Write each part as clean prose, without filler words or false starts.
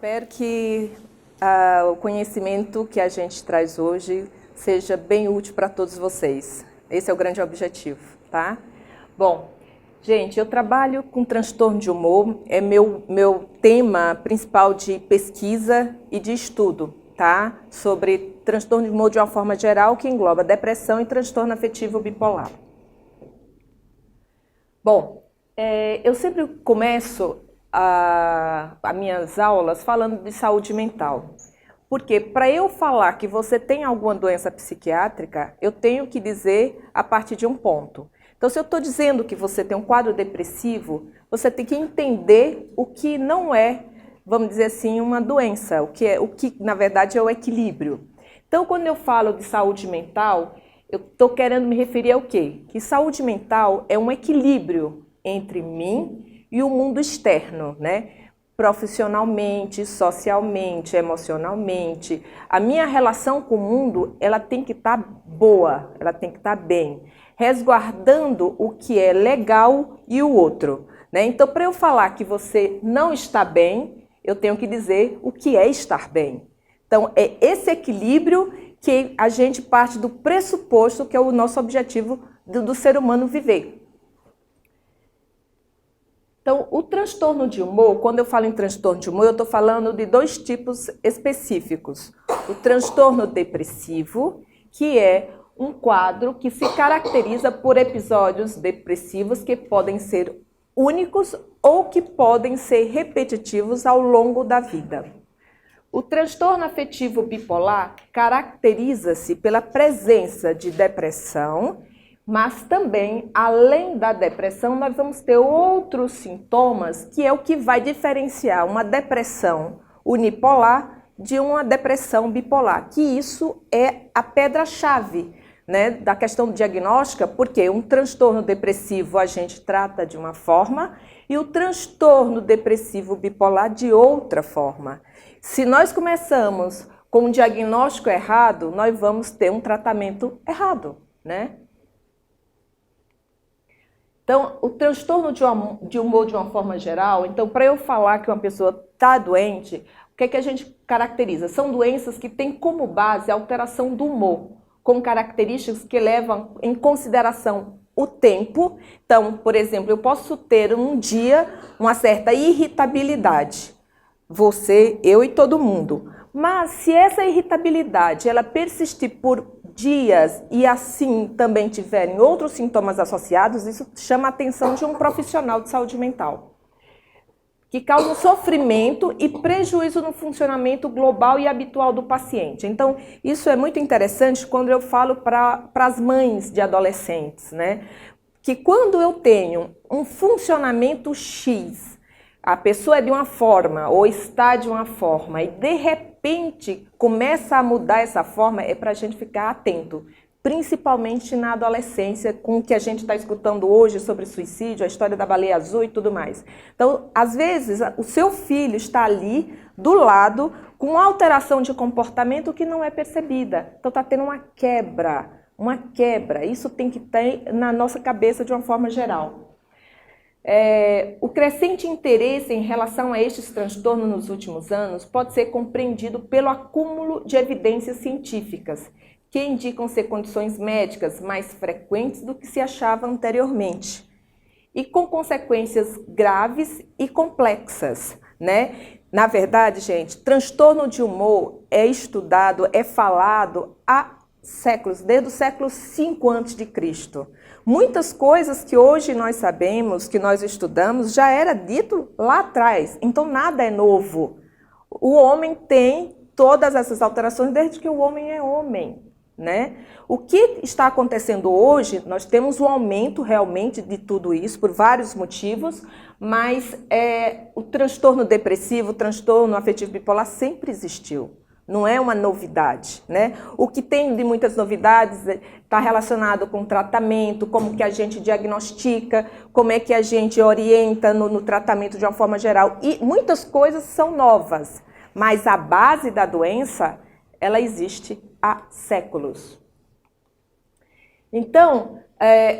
Espero que o conhecimento que a gente traz hoje seja bem útil para todos vocês. Esse é o grande objetivo, tá? Bom, gente, eu trabalho com transtorno de humor, é meu tema principal de pesquisa e de estudo, tá? Sobre transtorno de humor de uma forma geral, que engloba depressão e transtorno afetivo bipolar. Bom, eu sempre começo as minhas aulas falando de saúde mental. Porque para eu falar que você tem alguma doença psiquiátrica, eu tenho que dizer a partir de um ponto. Então, se eu estou dizendo que você tem um quadro depressivo, você tem que entender o que não é, vamos dizer assim, uma doença, o que na verdade é o equilíbrio. Então, quando eu falo de saúde mental, eu estou querendo me referir ao quê? Que saúde mental é um equilíbrio entre mim e o mundo externo, né? Profissionalmente, socialmente, emocionalmente. A minha relação com o mundo, ela tem que estar boa, ela tem que estar bem, resguardando o que é legal e o outro, né? Então, para eu falar que você não está bem, eu tenho que dizer o que é estar bem. Então, é esse equilíbrio que a gente parte do pressuposto que é o nosso objetivo do ser humano viver. Então, o transtorno de humor, quando eu falo em transtorno de humor, eu estou falando de dois tipos específicos. O transtorno depressivo, que é um quadro que se caracteriza por episódios depressivos que podem ser únicos ou que podem ser repetitivos ao longo da vida. O transtorno afetivo bipolar caracteriza-se pela presença de depressão, mas também, além da depressão, nós vamos ter outros sintomas, que é o que vai diferenciar uma depressão unipolar de uma depressão bipolar, que isso é a pedra-chave, né, da questão diagnóstica, porque um transtorno depressivo a gente trata de uma forma e o transtorno depressivo bipolar de outra forma. Se nós começamos com um diagnóstico errado, nós vamos ter um tratamento errado, né? Então, o transtorno de humor de uma forma geral, então, para eu falar que uma pessoa está doente, o que é que a gente caracteriza? São doenças que têm como base a alteração do humor, com características que levam em consideração o tempo. Então, por exemplo, eu posso ter um dia uma certa irritabilidade. Você, eu e todo mundo. Mas se essa irritabilidade ela persistir por dias e assim também tiverem outros sintomas associados, isso chama a atenção de um profissional de saúde mental, que causa um sofrimento e prejuízo no funcionamento global e habitual do paciente. Então, isso é muito interessante quando eu falo para as mães de adolescentes, né? Que quando eu tenho um funcionamento X, a pessoa é de uma forma ou está de uma forma e de repente começa a mudar essa forma, é para a gente ficar atento, principalmente na adolescência, com o que a gente está escutando hoje sobre suicídio, a história da baleia azul e tudo mais. Então, às vezes, o seu filho está ali do lado com uma alteração de comportamento que não é percebida. Então, está tendo uma quebra. Isso tem que ter na nossa cabeça de uma forma geral. O crescente interesse em relação a estes transtornos nos últimos anos pode ser compreendido pelo acúmulo de evidências científicas, que indicam ser condições médicas mais frequentes do que se achava anteriormente, e com consequências graves e complexas, né? Na verdade, gente, transtorno de humor é estudado, é falado há séculos, desde o século V a.C. Muitas coisas que hoje nós sabemos, que nós estudamos, já era dito lá atrás. Então, nada é novo. O homem tem todas essas alterações desde que o homem é homem, né? O que está acontecendo hoje, nós temos um aumento realmente de tudo isso, por vários motivos, mas o transtorno depressivo, o transtorno afetivo bipolar sempre existiu. Não é uma novidade, né? O que tem de muitas novidades está relacionado com o tratamento, como que a gente diagnostica, como é que a gente orienta no tratamento de uma forma geral. E muitas coisas são novas, mas a base da doença, ela existe há séculos. Então,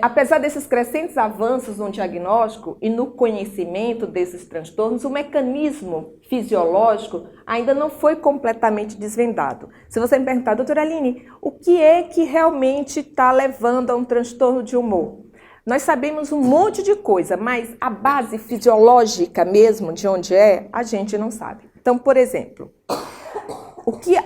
apesar desses crescentes avanços no diagnóstico e no conhecimento desses transtornos, o mecanismo fisiológico ainda não foi completamente desvendado. Se você me perguntar, doutora Aline, o que é que realmente está levando a um transtorno de humor? Nós sabemos um monte de coisa, mas a base fisiológica mesmo, de onde é, a gente não sabe. Então, por exemplo,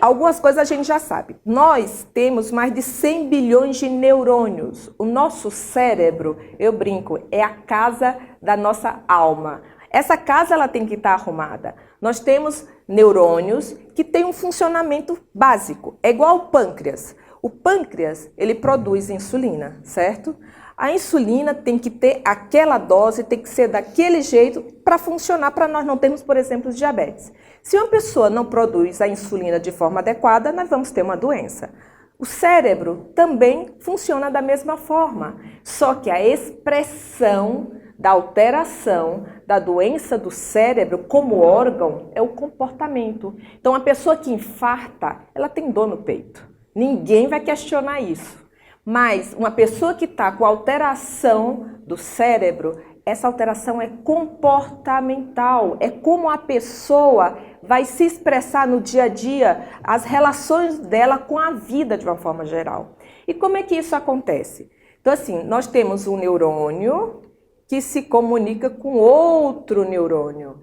algumas coisas a gente já sabe. Nós temos mais de 100 bilhões de neurônios. O nosso cérebro, eu brinco, é a casa da nossa alma. Essa casa ela tem que estar arrumada. Nós temos neurônios que têm um funcionamento básico. É igual ao pâncreas. O pâncreas, ele produz insulina, certo? A insulina tem que ter aquela dose, tem que ser daquele jeito para funcionar, para nós não termos, por exemplo, diabetes. Se uma pessoa não produz a insulina de forma adequada, nós vamos ter uma doença. O cérebro também funciona da mesma forma, só que a expressão da alteração da doença do cérebro como órgão é o comportamento. Então, a pessoa que infarta, ela tem dor no peito. Ninguém vai questionar isso. Mas uma pessoa que está com alteração do cérebro, essa alteração é comportamental. É como a pessoa vai se expressar no dia a dia, as relações dela com a vida de uma forma geral. E como é que isso acontece? Então, assim, nós temos um neurônio que se comunica com outro neurônio.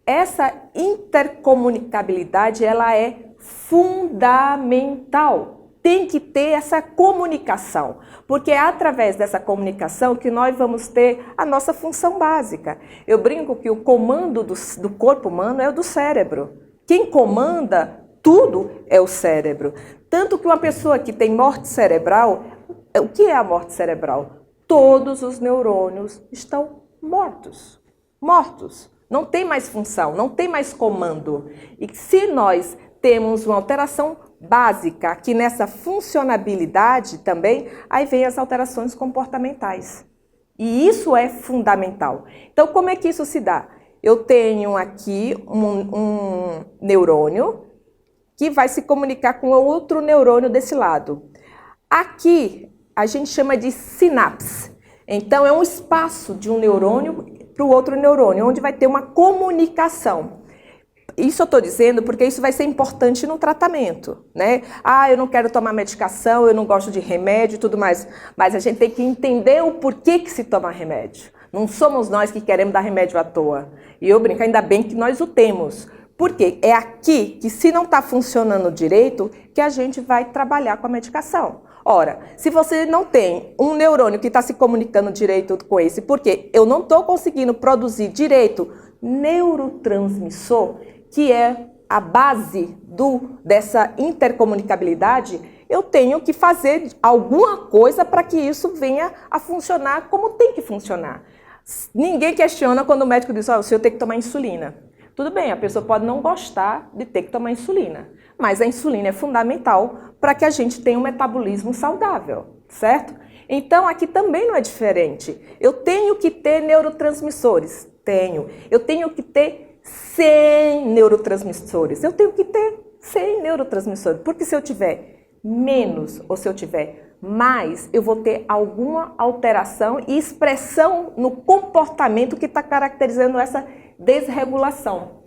Essa intercomunicabilidade, ela é fundamental. Tem que ter essa comunicação, porque é através dessa comunicação que nós vamos ter a nossa função básica. Eu brinco que o comando do corpo humano é o do cérebro. Quem comanda tudo é o cérebro. Tanto que uma pessoa que tem morte cerebral, o que é a morte cerebral? Todos os neurônios estão mortos. Mortos. Não tem mais função, não tem mais comando. E se nós temos uma alteração básica aqui nessa funcionabilidade também, aí vem as alterações comportamentais. E isso é fundamental. Então, como é que isso se dá? Eu tenho aqui um neurônio que vai se comunicar com outro neurônio desse lado. Aqui, a gente chama de sinapse. Então, é um espaço de um neurônio para o outro neurônio, onde vai ter uma comunicação. Isso eu estou dizendo porque isso vai ser importante no tratamento, né? Eu não quero tomar medicação, eu não gosto de remédio e tudo mais. Mas a gente tem que entender o porquê que se toma remédio. Não somos nós que queremos dar remédio à toa. E eu brinco, ainda bem que nós o temos. Porque é aqui que, se não está funcionando direito, que a gente vai trabalhar com a medicação. Ora, se você não tem um neurônio que está se comunicando direito com esse, porque eu não estou conseguindo produzir direito neurotransmissor, que é a base dessa intercomunicabilidade, eu tenho que fazer alguma coisa para que isso venha a funcionar como tem que funcionar. Ninguém questiona quando o médico diz, o senhor tem que tomar insulina. Tudo bem, a pessoa pode não gostar de ter que tomar insulina, mas a insulina é fundamental para que a gente tenha um metabolismo saudável, certo? Então, aqui também não é diferente. Eu tenho que ter neurotransmissores? Tenho. Eu tenho que ter 100 neurotransmissores. Eu tenho que ter 100 neurotransmissores, porque se eu tiver menos ou se eu tiver mais, eu vou ter alguma alteração e expressão no comportamento que está caracterizando essa desregulação.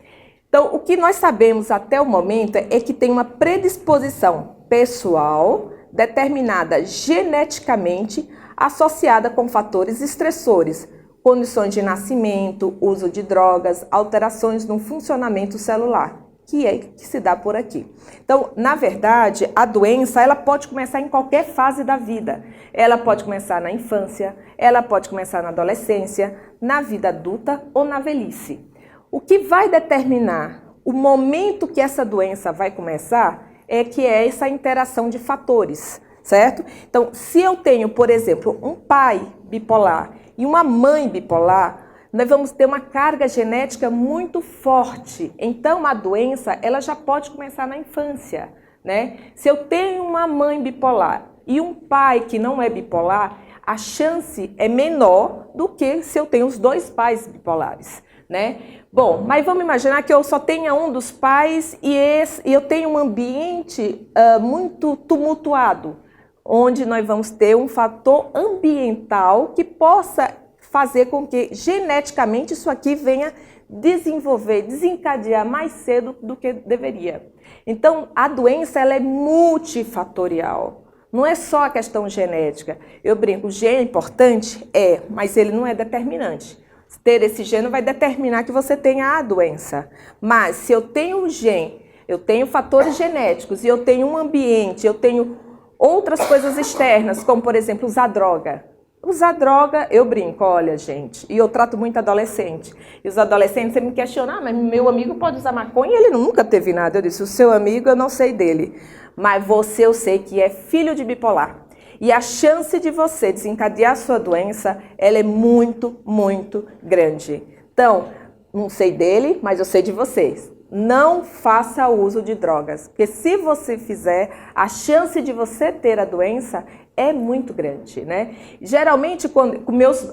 Então, o que nós sabemos até o momento é que tem uma predisposição pessoal determinada geneticamente associada com fatores estressores, condições de nascimento, uso de drogas, alterações no funcionamento celular, que se dá por aqui. Então, na verdade, a doença ela pode começar em qualquer fase da vida. Ela pode começar na infância, ela pode começar na adolescência, na vida adulta ou na velhice. O que vai determinar o momento que essa doença vai começar é essa interação de fatores, certo? Então, se eu tenho, por exemplo, um pai bipolar e uma mãe bipolar, nós vamos ter uma carga genética muito forte. Então, a doença ela já pode começar na infância, né? Se eu tenho uma mãe bipolar e um pai que não é bipolar, a chance é menor do que se eu tenho os dois pais bipolares, né? Bom, mas vamos imaginar que eu só tenha um dos pais e eu tenho um ambiente muito tumultuado. onde nós vamos ter um fator ambiental que possa fazer com que geneticamente isso aqui venha desenvolver, desencadear mais cedo do que deveria. Então, a doença ela é multifatorial. Não é só a questão genética. Eu brinco, o gene é importante? É, mas ele não é determinante. Ter esse gene vai determinar que você tenha a doença. Mas se eu tenho um gene, eu tenho fatores genéticos e eu tenho um ambiente, eu tenho outras coisas externas, como por exemplo usar droga. Usar droga, eu brinco, olha gente, e eu trato muito adolescente. E os adolescentes sempre me questionam, mas meu amigo pode usar maconha e ele nunca teve nada. Eu disse, o seu amigo eu não sei dele, mas você eu sei que é filho de bipolar. E a chance de você desencadear a sua doença, ela é muito, muito grande. Então, não sei dele, mas eu sei de vocês. Não faça uso de drogas, porque se você fizer, a chance de você ter a doença é muito grande, né? Geralmente, com meus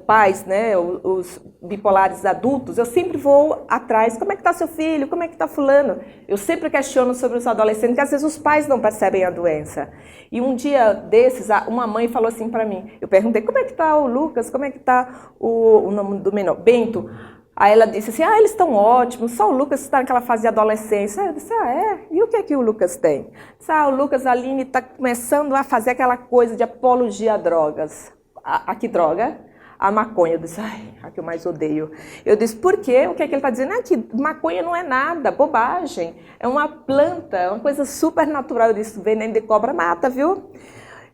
pais, né, os bipolares adultos, eu sempre vou atrás, como é que está seu filho, como é que está fulano? Eu sempre questiono sobre os adolescentes, que às vezes os pais não percebem a doença. E um dia desses, uma mãe falou assim para mim, eu perguntei, como é que está o Lucas, como é que está o nome do menor, Bento? Aí ela disse assim, eles estão ótimos, só o Lucas está naquela fase de adolescência. Aí eu disse, é? E o que é que o Lucas tem? Disse, o Lucas, a Aline está começando a fazer aquela coisa de apologia a drogas. A que droga? A maconha. Eu disse, a que eu mais odeio. Eu disse, por quê? O que é que ele está dizendo? É que maconha não é nada, bobagem. É uma planta, é uma coisa super natural. Eu disse, veneno de cobra mata, viu?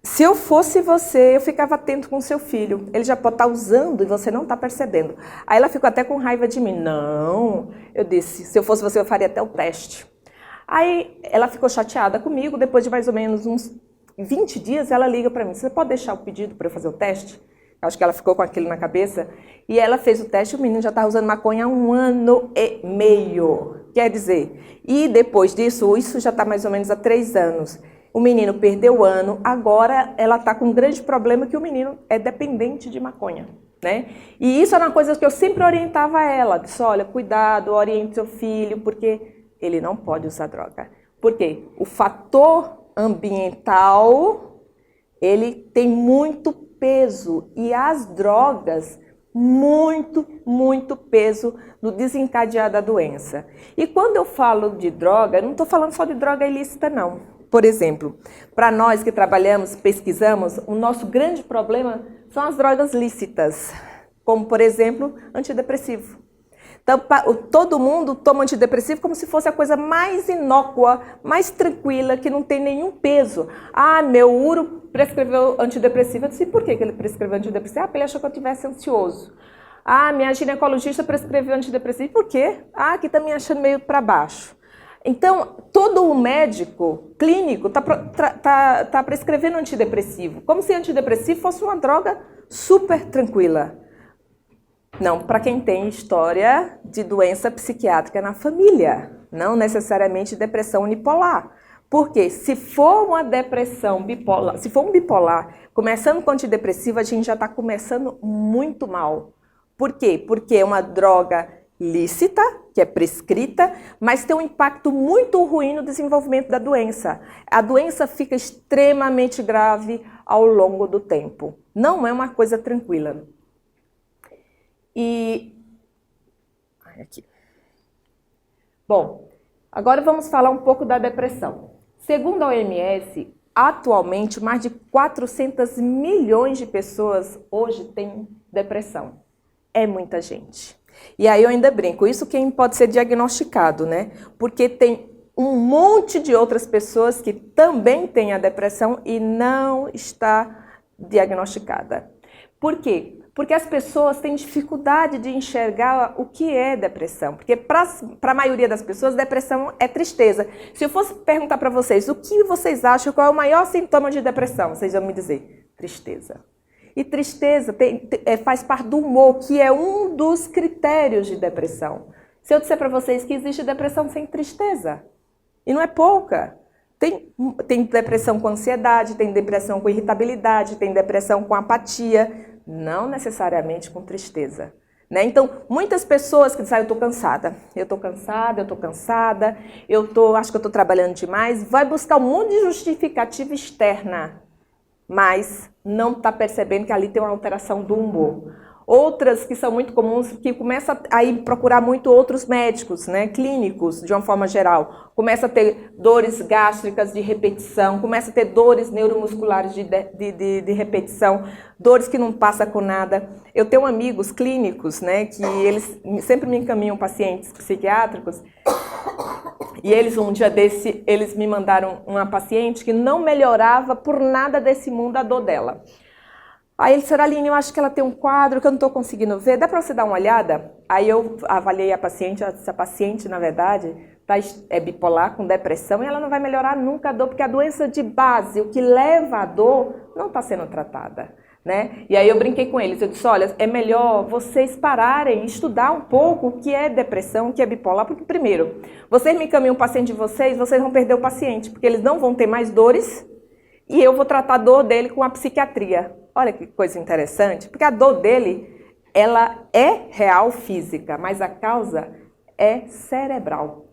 Se eu fosse você, eu ficava atento com o seu filho. Ele já pode estar usando e você não está percebendo. Aí ela ficou até com raiva de mim. Não, eu disse, se eu fosse você, eu faria até o teste. Aí ela ficou chateada comigo. Depois de mais ou menos uns 20 dias, ela liga para mim. Você pode deixar o pedido para eu fazer o teste? Acho que ela ficou com aquilo na cabeça. E ela fez o teste, o menino já está usando maconha há 1 ano e meio. Quer dizer, e depois disso, isso já está mais ou menos há 3 anos. O menino perdeu o ano, agora ela está com um grande problema que o menino é dependente de maconha, né? E isso era uma coisa que eu sempre orientava ela, disse, olha, cuidado, oriente seu filho, porque ele não pode usar droga. Por quê? O fator ambiental, ele tem muito peso e as drogas, muito, muito peso no desencadear da doença. E quando eu falo de droga, eu não estou falando só de droga ilícita, não. Por exemplo, para nós que trabalhamos, pesquisamos, o nosso grande problema são as drogas lícitas, como, por exemplo, antidepressivo. Então, todo mundo toma antidepressivo como se fosse a coisa mais inócua, mais tranquila, que não tem nenhum peso. Meu uro prescreveu antidepressivo. Eu disse, por que ele prescreveu antidepressivo? Porque ele achou que eu estivesse ansioso. Minha ginecologista prescreveu antidepressivo. Por quê? Que está me achando meio para baixo. Então, todo o médico clínico tá prescrevendo antidepressivo, como se antidepressivo fosse uma droga super tranquila. Não, para quem tem história de doença psiquiátrica na família, não necessariamente depressão unipolar. Porque se for uma depressão bipolar, se for um bipolar, começando com antidepressivo, a gente já está começando muito mal. Por quê? Porque é uma droga lícita, que é prescrita, mas tem um impacto muito ruim no desenvolvimento da doença. A doença fica extremamente grave ao longo do tempo. Não é uma coisa tranquila. Bom, agora vamos falar um pouco da depressão. Segundo a OMS, atualmente mais de 400 milhões de pessoas hoje têm depressão. É muita gente. E aí eu ainda brinco, isso quem pode ser diagnosticado, né? Porque tem um monte de outras pessoas que também têm a depressão e não está diagnosticada. Por quê? Porque as pessoas têm dificuldade de enxergar o que é depressão. Porque para a maioria das pessoas, depressão é tristeza. Se eu fosse perguntar para vocês, o que vocês acham, qual é o maior sintoma de depressão? Vocês vão me dizer, tristeza. E tristeza faz parte do humor, que é um dos critérios de depressão. Se eu disser para vocês que existe depressão sem tristeza, e não é pouca, tem depressão com ansiedade, tem depressão com irritabilidade, tem depressão com apatia, não necessariamente com tristeza. Né? Então, muitas pessoas que dizem, eu estou cansada, acho que eu estou trabalhando demais, vai buscar um monte de justificativa externa. mas não está percebendo que ali tem uma alteração do humor. Outras que são muito comuns, que começa a ir procurar muito outros médicos, né, clínicos, de uma forma geral. Começa a ter dores gástricas de repetição, começa a ter dores neuromusculares de repetição, dores que não passam com nada. Eu tenho amigos clínicos, né, que eles sempre me encaminham pacientes psiquiátricos, e eles, um dia desse, eles me mandaram uma paciente que não melhorava por nada desse mundo a dor dela. Aí ele disse, Aline, eu acho que ela tem um quadro que eu não estou conseguindo ver, dá para você dar uma olhada? Aí eu avaliei a paciente, essa paciente, na verdade, é bipolar, com depressão, e ela não vai melhorar nunca a dor, porque a doença de base, o que leva à dor, não está sendo tratada, né? E aí eu brinquei com eles, eu disse, olha, é melhor vocês pararem e estudar um pouco o que é depressão, o que é bipolar, porque primeiro, vocês me encaminham um paciente de vocês vão perder o paciente, porque eles não vão ter mais dores, e eu vou tratar a dor dele com a psiquiatria. Olha que coisa interessante, porque a dor dele, ela é real física, mas a causa é cerebral,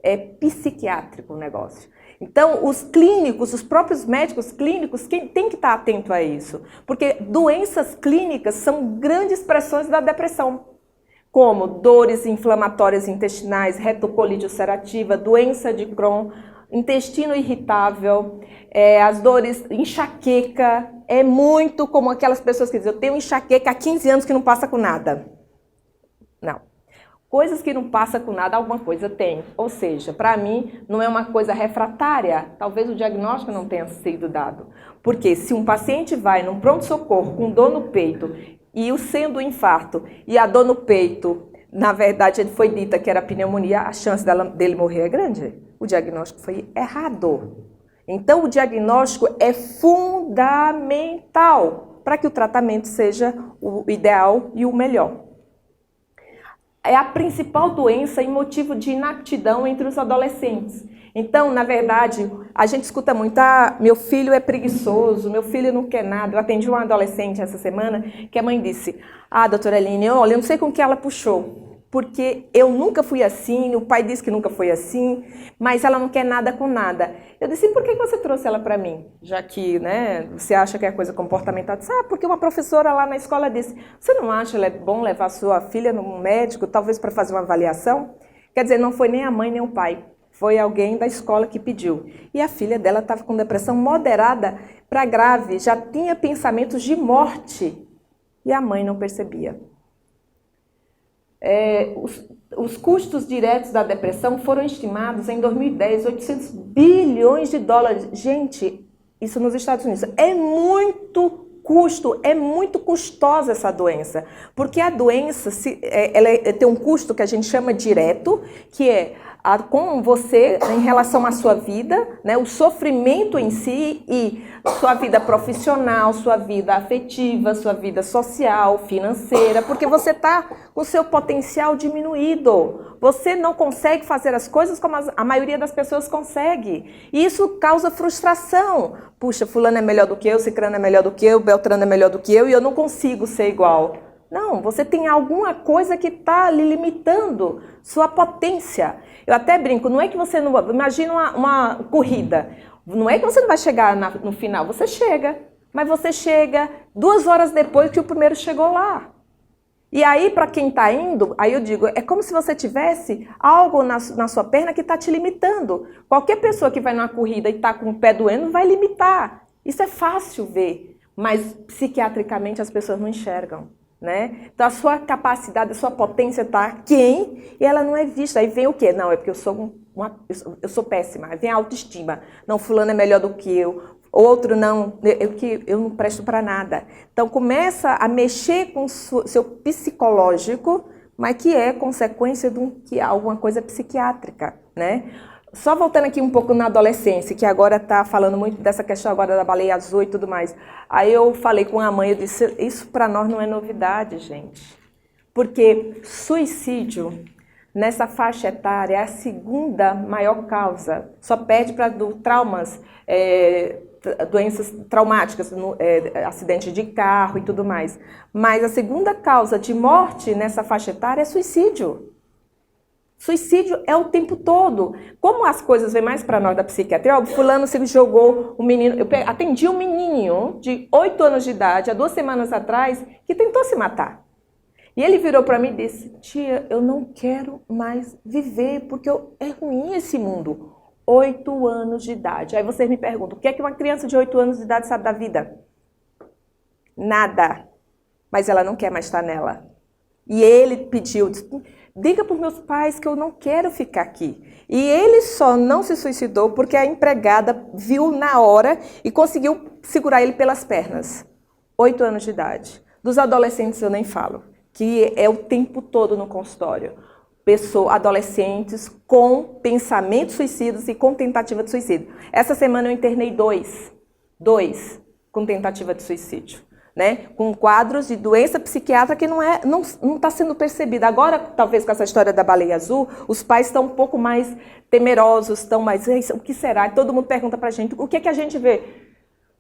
é psiquiátrico o negócio. Então, os clínicos, os próprios médicos clínicos, tem que estar atento a isso, porque doenças clínicas são grandes expressões da depressão, como dores inflamatórias intestinais, retocolite ulcerativa, doença de Crohn, intestino irritável, as dores, enxaqueca, é muito como aquelas pessoas que dizem, eu tenho enxaqueca há 15 anos que não passa com nada. Não. Coisas que não passa com nada, alguma coisa tem. Ou seja, para mim, não é uma coisa refratária, talvez o diagnóstico não tenha sido dado. Porque se um paciente vai num pronto-socorro com dor no peito, e o sendo infarto, e a dor no peito, na verdade, ele foi dita que era pneumonia, a chance dele morrer é grande. O diagnóstico foi errado. Então, o diagnóstico é fundamental para que o tratamento seja o ideal e o melhor. É a principal doença e motivo de inaptidão entre os adolescentes. Então, na verdade, a gente escuta muito, meu filho é preguiçoso, meu filho não quer nada. Eu atendi uma adolescente essa semana que a mãe disse, doutora Aline, olha, eu não sei com que ela puxou. Porque eu nunca fui assim, o pai disse que nunca foi assim, mas ela não quer nada com nada. Eu disse, por que você trouxe ela para mim? Já que, né, você acha que é coisa comportamental. Eu disse, porque uma professora lá na escola disse, você não acha bom levar sua filha no médico, talvez para fazer uma avaliação? Quer dizer, não foi nem a mãe nem o pai, foi alguém da escola que pediu. E a filha dela estava com depressão moderada para grave, já tinha pensamentos de morte, e a mãe não percebia. Os custos diretos da depressão foram estimados em 2010, 800 bilhões de dólares. Gente, isso nos Estados Unidos. É muito custo, é muito custosa essa doença. Porque a doença ela tem um custo que a gente chama direto, que é com você em relação à sua vida, né, o sofrimento em si e sua vida profissional, sua vida afetiva, sua vida social, financeira, porque você está com o seu potencial diminuído. Você não consegue fazer as coisas como a maioria das pessoas consegue. E isso causa frustração. Puxa, fulano é melhor do que eu, cicrano é melhor do que eu, beltrano é melhor do que eu e eu não consigo ser igual. Não, você tem alguma coisa que está lhe limitando sua potência. Eu até brinco, não é que você não... Imagina uma corrida. Não é que você não vai chegar no final, você chega. Mas você chega 2 horas depois que o primeiro chegou lá. E aí, para quem está indo, aí eu digo, é como se você tivesse algo na sua perna que está te limitando. Qualquer pessoa que vai numa corrida e está com o pé doendo vai limitar. Isso é fácil ver, mas psiquiatricamente as pessoas não enxergam. Né? Então a sua capacidade, a sua potência está aquém e ela não é vista. Aí vem o quê? Não, é porque eu sou péssima. Aí vem a autoestima. Não, fulano é melhor do que eu. Outro não, eu não presto para nada. Então começa a mexer com o seu psicológico, mas que é consequência de alguma coisa psiquiátrica, né? Só voltando aqui um pouco na adolescência, que agora está falando muito dessa questão agora da baleia azul e tudo mais. Aí eu falei com a mãe, eu disse, isso para nós não é novidade, gente. Porque suicídio, nessa faixa etária, é a segunda maior causa. Só perde para traumas, doenças traumáticas, acidente de carro e tudo mais. Mas a segunda causa de morte nessa faixa etária é suicídio. Suicídio é o tempo todo. Como as coisas vêm mais para nós da psiquiatria, fulano se jogou, um menino, eu atendi um menininho de 8 anos de idade, há 2 semanas atrás, que tentou se matar. E ele virou para mim e disse, tia, eu não quero mais viver, porque é ruim esse mundo. 8 anos de idade. Aí vocês me perguntam, o que é que uma criança de 8 anos de idade sabe da vida? Nada. Mas ela não quer mais estar nela. E ele pediu, diga para os meus pais que eu não quero ficar aqui. E ele só não se suicidou porque a empregada viu na hora e conseguiu segurar ele pelas pernas. 8 anos de idade. Dos adolescentes eu nem falo, que é o tempo todo no consultório. Adolescentes com pensamentos suicidas e com tentativa de suicídio. Essa semana eu internei 2 com tentativa de suicídio. Né, com quadros de doença psiquiátrica que não está sendo percebida. Agora, talvez com essa história da baleia azul, os pais estão um pouco mais temerosos, estão mais, o que será? Todo mundo pergunta para a gente, o que é que a gente vê?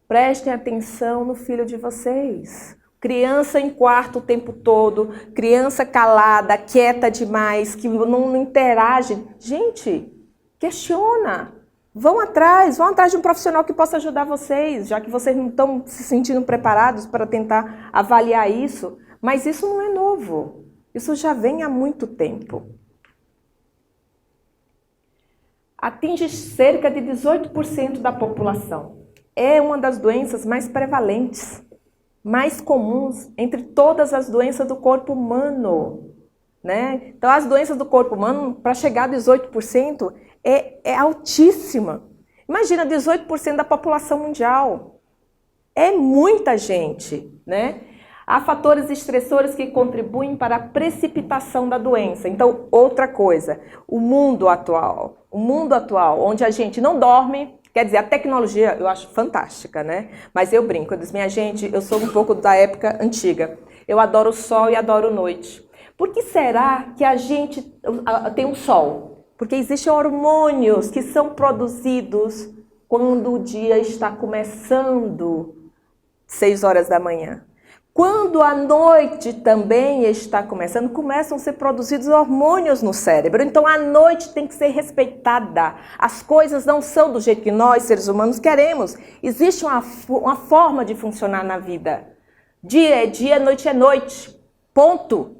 Prestem atenção no filho de vocês. Criança em quarto o tempo todo, criança calada, quieta demais, que não interage. Gente, questiona. Vão atrás de um profissional que possa ajudar vocês, já que vocês não estão se sentindo preparados para tentar avaliar isso. Mas isso não é novo, isso já vem há muito tempo. Atinge cerca de 18% da população. É uma das doenças mais prevalentes, mais comuns entre todas as doenças do corpo humano. Né? Então, as doenças do corpo humano, para chegar a 18%, é altíssima. Imagina, 18% da população mundial. É muita gente, né? Há fatores estressores que contribuem para a precipitação da doença. Então, outra coisa, o mundo atual, onde a gente não dorme, quer dizer, a tecnologia eu acho fantástica, né? Mas eu brinco, eu digo, minha gente, eu sou um pouco da época antiga. Eu adoro o sol e adoro noite. Por que será que a gente tem um sol? Porque existem hormônios que são produzidos quando o dia está começando, 6 horas da manhã. Quando a noite também está começando, começam a ser produzidos hormônios no cérebro. Então a noite tem que ser respeitada. As coisas não são do jeito que nós, seres humanos, queremos. Existe uma forma de funcionar na vida. Dia é dia, noite é noite. Ponto.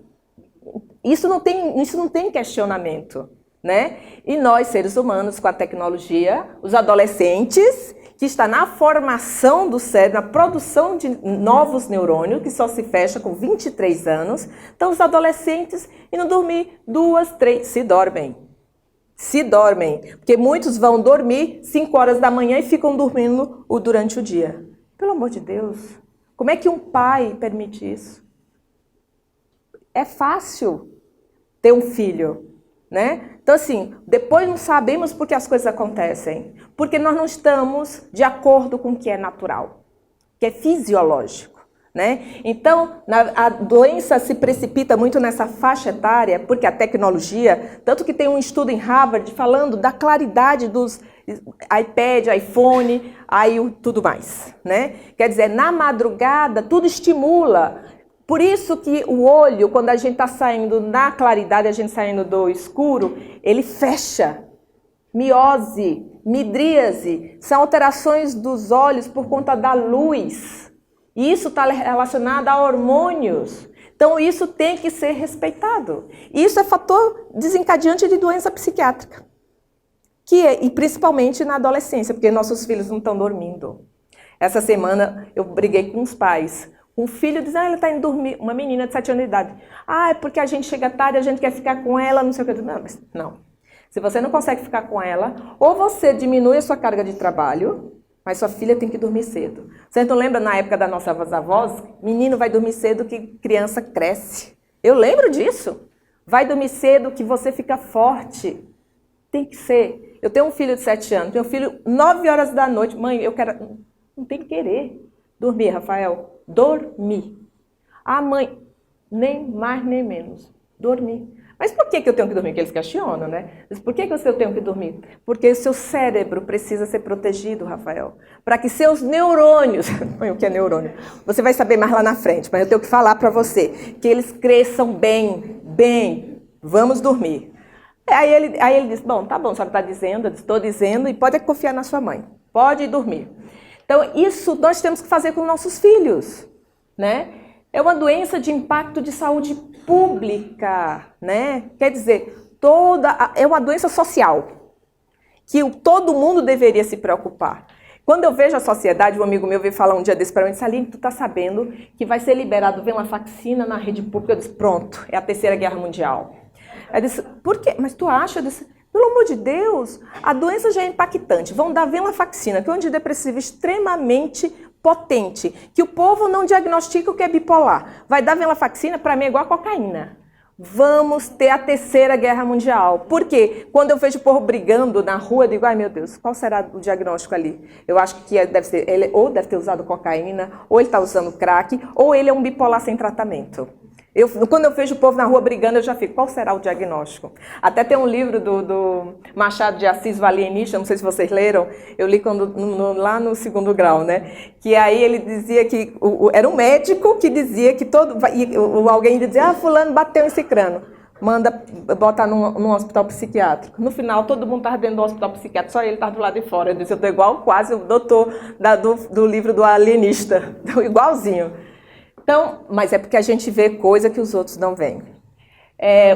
Isso não tem questionamento. Né? E nós, seres humanos, com a tecnologia, os adolescentes, que está na formação do cérebro, na produção de novos neurônios, que só se fecha com 23 anos, então os adolescentes indo dormir 2, 3, se dormem, porque muitos vão dormir 5 horas da manhã e ficam dormindo durante o dia. Pelo amor de Deus, como é que um pai permite isso? É fácil ter um filho. Né? Então assim, depois não sabemos por que as coisas acontecem, porque nós não estamos de acordo com o que é natural, que é fisiológico, né? Então a doença se precipita muito nessa faixa etária, porque a tecnologia, tanto que tem um estudo em Harvard falando da claridade dos iPad, iPhone, aí tudo mais, né? Quer dizer, na madrugada tudo estimula. Por isso que o olho, quando a gente está saindo na claridade, a gente saindo do escuro, ele fecha. Miose, midríase, são alterações dos olhos por conta da luz. E isso está relacionado a hormônios. Então isso tem que ser respeitado. E isso é fator desencadeante de doença psiquiátrica. E principalmente na adolescência, porque nossos filhos não estão dormindo. Essa semana eu briguei com os pais. Um filho diz, ela está indo dormir, uma menina de 7 anos de idade. É porque a gente chega tarde, a gente quer ficar com ela, não sei o que. Não. Se você não consegue ficar com ela, ou você diminui a sua carga de trabalho, mas sua filha tem que dormir cedo. Você não lembra na época das nossas avós? Menino vai dormir cedo que criança cresce. Eu lembro disso. Vai dormir cedo que você fica forte. Tem que ser. Eu tenho um filho de 7 anos, tenho um filho 9 horas da noite. Mãe, eu quero... Não tem que querer. Dormir, Rafael. Dormir. Mãe, nem mais nem menos. Dormir. Mas por que eu tenho que dormir? Que eles questionam, né? Mas por que eu tenho que dormir? Porque o seu cérebro precisa ser protegido, Rafael. Para que seus neurônios... O que é neurônio? Você vai saber mais lá na frente, mas eu tenho que falar para você. Que eles cresçam bem. Vamos dormir. Aí ele disse, bom, tá bom, a senhora está dizendo, eu estou dizendo, e pode confiar na sua mãe, pode dormir. Então, isso nós temos que fazer com nossos filhos, né? É uma doença de impacto de saúde pública, né? Quer dizer, é uma doença social, que todo mundo deveria se preocupar. Quando eu vejo a sociedade, um amigo meu veio falar um dia desse para mim, disse, Aline, tu tá sabendo que vai ser liberado venlafaxina na rede pública? Eu disse, pronto, é a Terceira Guerra Mundial. Eu disse, por quê? Mas tu acha? Eu disse, pelo amor de Deus, a doença já é impactante. Vão dar venlafaxina, que é um antidepressivo extremamente potente, que o povo não diagnostica o que é bipolar. Vai dar venlafaxina, para mim é igual a cocaína. Vamos ter a Terceira Guerra Mundial. Por quê? Quando eu vejo o povo brigando na rua, eu digo, ai meu Deus, qual será o diagnóstico ali? Eu acho que deve ser, ele ou deve ter usado cocaína, ou ele está usando crack, ou ele é um bipolar sem tratamento. Quando eu vejo o povo na rua brigando, eu já fico, qual será o diagnóstico? Até tem um livro do Machado de Assis, O Alienista, não sei se vocês leram, eu li lá no 2º grau, né? Que aí ele dizia que, era um médico que dizia que alguém dizia, fulano bateu em cicrano, manda botar num hospital psiquiátrico. No final, todo mundo estava dentro do hospital psiquiátrico, só ele estava do lado de fora. Eu disse, eu estou igual quase o doutor do livro do Alienista, igualzinho. Então, mas é porque a gente vê coisa que os outros não veem.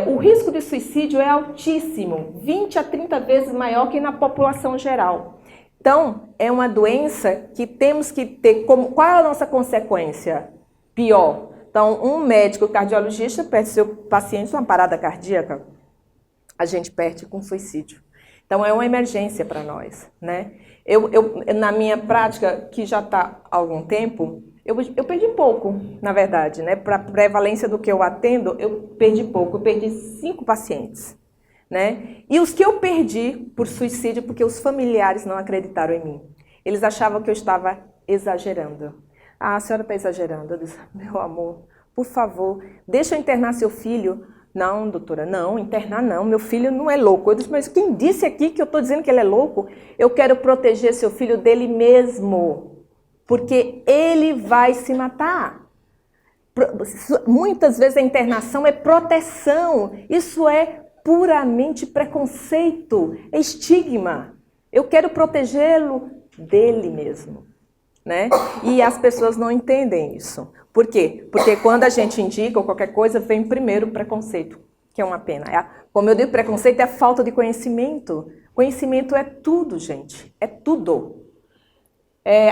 O risco de suicídio é altíssimo, 20 a 30 vezes maior que na população geral. Então, é uma doença que temos que ter qual é a nossa consequência? Pior. Então, um médico cardiologista perde seu paciente uma parada cardíaca, a gente perde com suicídio. Então, é uma emergência para nós, né? Na minha prática, que já está há algum tempo, eu perdi pouco, na verdade, né? Para a prevalência do que eu atendo, eu perdi pouco. Eu perdi 5 pacientes, né? E os que eu perdi por suicídio, porque os familiares não acreditaram em mim. Eles achavam que eu estava exagerando. Ah, a senhora está exagerando. Eu disse, meu amor, por favor, deixa eu internar seu filho. Não, doutora, não, internar não, meu filho não é louco. Eu disse, mas quem disse aqui que eu estou dizendo que ele é louco? Eu quero proteger seu filho dele mesmo. Porque ele vai se matar. Muitas vezes a internação é proteção. Isso é puramente preconceito, é estigma. Eu quero protegê-lo dele mesmo, né? E as pessoas não entendem isso. Por quê? Porque quando a gente indica ou qualquer coisa, vem primeiro o preconceito, que é uma pena. Como eu digo, preconceito é a falta de conhecimento. Conhecimento é tudo, gente. É tudo.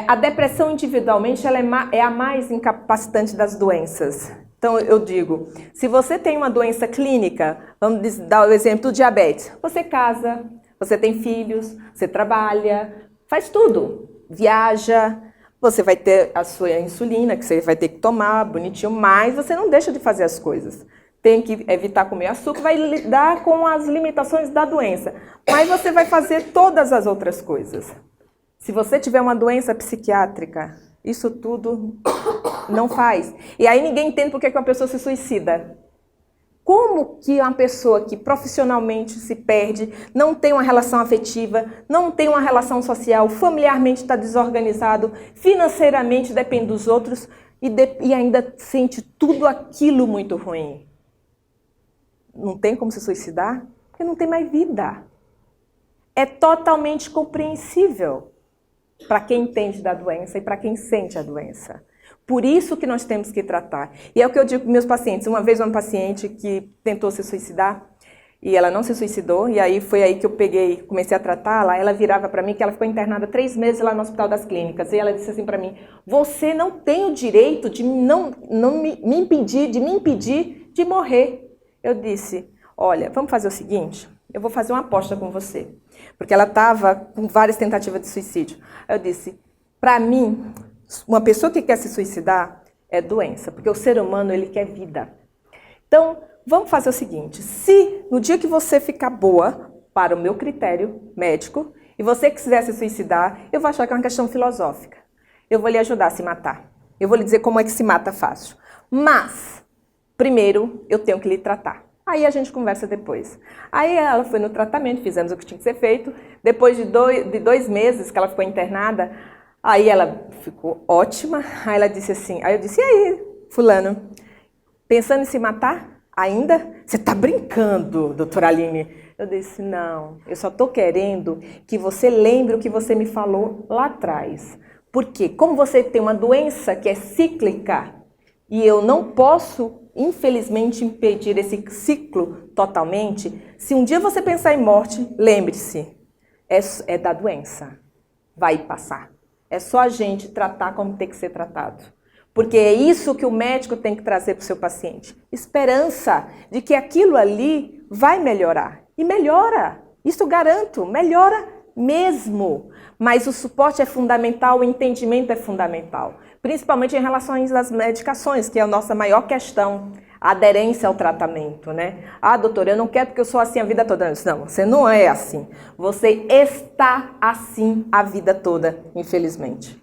A depressão individualmente ela é a mais incapacitante das doenças. Então eu digo, se você tem uma doença clínica, vamos dar o exemplo do diabetes, você casa, você tem filhos, você trabalha, faz tudo, viaja, você vai ter a sua insulina que você vai ter que tomar, bonitinho, mas você não deixa de fazer as coisas. Tem que evitar comer açúcar, vai lidar com as limitações da doença, mas você vai fazer todas as outras coisas. Se você tiver uma doença psiquiátrica, isso tudo não faz. E aí ninguém entende por que uma pessoa se suicida. Como que uma pessoa que profissionalmente se perde, não tem uma relação afetiva, não tem uma relação social, familiarmente está desorganizado, financeiramente depende dos outros e ainda sente tudo aquilo muito ruim? Não tem como se suicidar? Porque não tem mais vida. É totalmente compreensível para quem entende da doença e para quem sente a doença. Por isso que nós temos que tratar. E é o que eu digo para meus pacientes. Uma vez uma paciente que tentou se suicidar e ela não se suicidou, e aí foi aí que eu comecei a tratá-la, ela virava para mim que ela ficou internada 3 meses lá no Hospital das Clínicas, e ela disse assim para mim, você não tem o direito de me impedir de morrer. Eu disse, olha, vamos fazer o seguinte, eu vou fazer uma aposta com você. Porque ela estava com várias tentativas de suicídio. Eu disse, para mim, uma pessoa que quer se suicidar é doença, porque o ser humano ele quer vida. Então, vamos fazer o seguinte, se no dia que você ficar boa, para o meu critério médico, e você quiser se suicidar, eu vou achar que é uma questão filosófica. Eu vou lhe ajudar a se matar. Eu vou lhe dizer como é que se mata fácil. Mas, primeiro, eu tenho que lhe tratar. Aí a gente conversa depois. Aí ela foi no tratamento, fizemos o que tinha que ser feito. Depois de 2 meses que ela ficou internada, aí ela ficou ótima. Aí ela disse assim, aí eu disse, e aí, fulano, pensando em se matar ainda? Você está brincando, doutora Aline? Eu disse, não, eu só estou querendo que você lembre o que você me falou lá atrás. Porque como você tem uma doença que é cíclica, e eu não posso, infelizmente, impedir esse ciclo totalmente, se um dia você pensar em morte, lembre-se, é da doença, vai passar. É só a gente tratar como tem que ser tratado. Porque é isso que o médico tem que trazer para o seu paciente. Esperança de que aquilo ali vai melhorar. E melhora, isso eu garanto, melhora mesmo. Mas o suporte é fundamental, o entendimento é fundamental. Principalmente em relação às medicações, que é a nossa maior questão. A aderência ao tratamento, né? Ah, doutora, eu não quero porque eu sou assim a vida toda. Não, você não é assim. Você está assim a vida toda, infelizmente.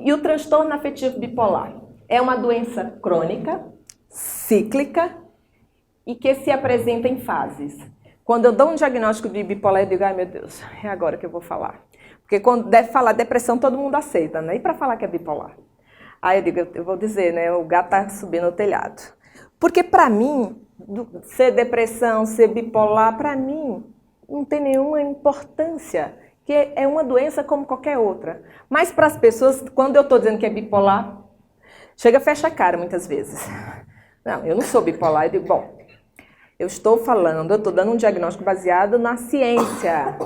E o transtorno afetivo bipolar é uma doença crônica, cíclica e que se apresenta em fases. Quando eu dou um diagnóstico de bipolar, eu digo, ai meu Deus, é agora que eu vou falar. Porque quando deve falar depressão, todo mundo aceita, né? E para falar que é bipolar? Aí eu digo, eu vou dizer, né? O gato tá subindo no telhado. Porque para mim, ser depressão, ser bipolar, para mim, não tem nenhuma importância. Que é uma doença como qualquer outra. Mas para as pessoas, quando eu estou dizendo que é bipolar, chega a fecha a cara muitas vezes. Não, eu não sou bipolar. Eu digo, bom, eu estou falando, eu estou dando um diagnóstico baseado na ciência.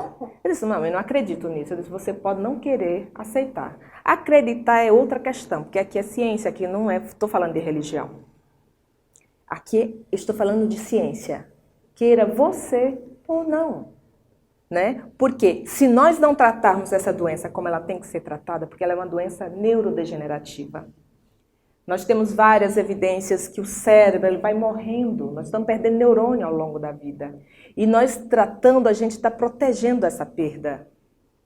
Eu disse, não, eu não acredito nisso. Eu disse, você pode não querer aceitar. Acreditar é outra questão, porque aqui é ciência, aqui não é, estou falando de religião. Aqui eu estou falando de ciência. Queira você ou não. Né? Porque se nós não tratarmos essa doença como ela tem que ser tratada, porque ela é uma doença neurodegenerativa, nós temos várias evidências que o cérebro ele vai morrendo, nós estamos perdendo neurônio ao longo da vida. E nós tratando, a gente está protegendo essa perda.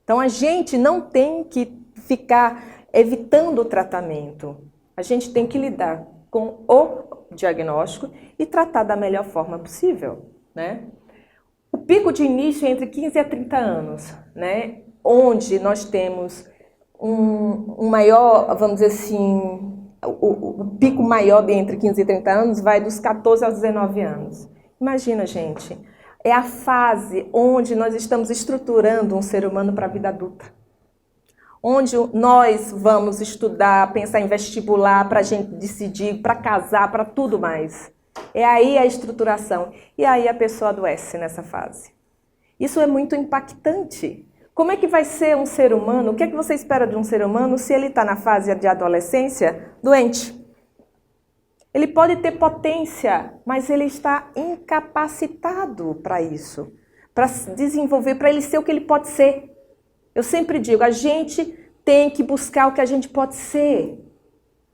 Então a gente não tem que ficar evitando o tratamento, a gente tem que lidar com o diagnóstico e tratar da melhor forma possível, né? O pico de início é entre 15 a 30 anos, né? Onde nós temos um maior, vamos dizer assim, o pico maior de entre 15 e 30 anos vai dos 14 aos 19 anos. Imagina, gente, é a fase onde nós estamos estruturando um ser humano para a vida adulta. Onde nós vamos estudar, pensar em vestibular, para a gente decidir, para casar, para tudo mais. É aí a estruturação. E aí a pessoa adoece nessa fase. Isso é muito impactante. Como é que vai ser um ser humano? O que é que você espera de um ser humano se ele está na fase de adolescência doente? Ele pode ter potência, mas ele está incapacitado para isso. Para desenvolver, para ele ser o que ele pode ser. Eu sempre digo, a gente tem que buscar o que a gente pode ser.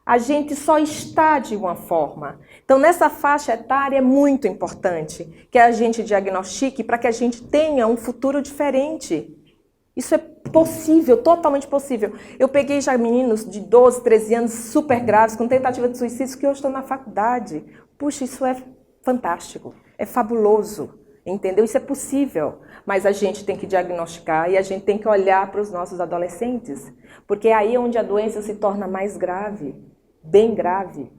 A gente só está de uma forma. Então, nessa faixa etária é muito importante que a gente diagnostique para que a gente tenha um futuro diferente. Isso é possível, totalmente possível. Eu peguei já meninos de 12, 13 anos super graves, com tentativa de suicídio, que hoje estão na faculdade. Puxa, isso é fantástico, é fabuloso, entendeu? Isso é possível. Mas a gente tem que diagnosticar e a gente tem que olhar para os nossos adolescentes. Porque é aí onde a doença se torna mais grave. Bem grave.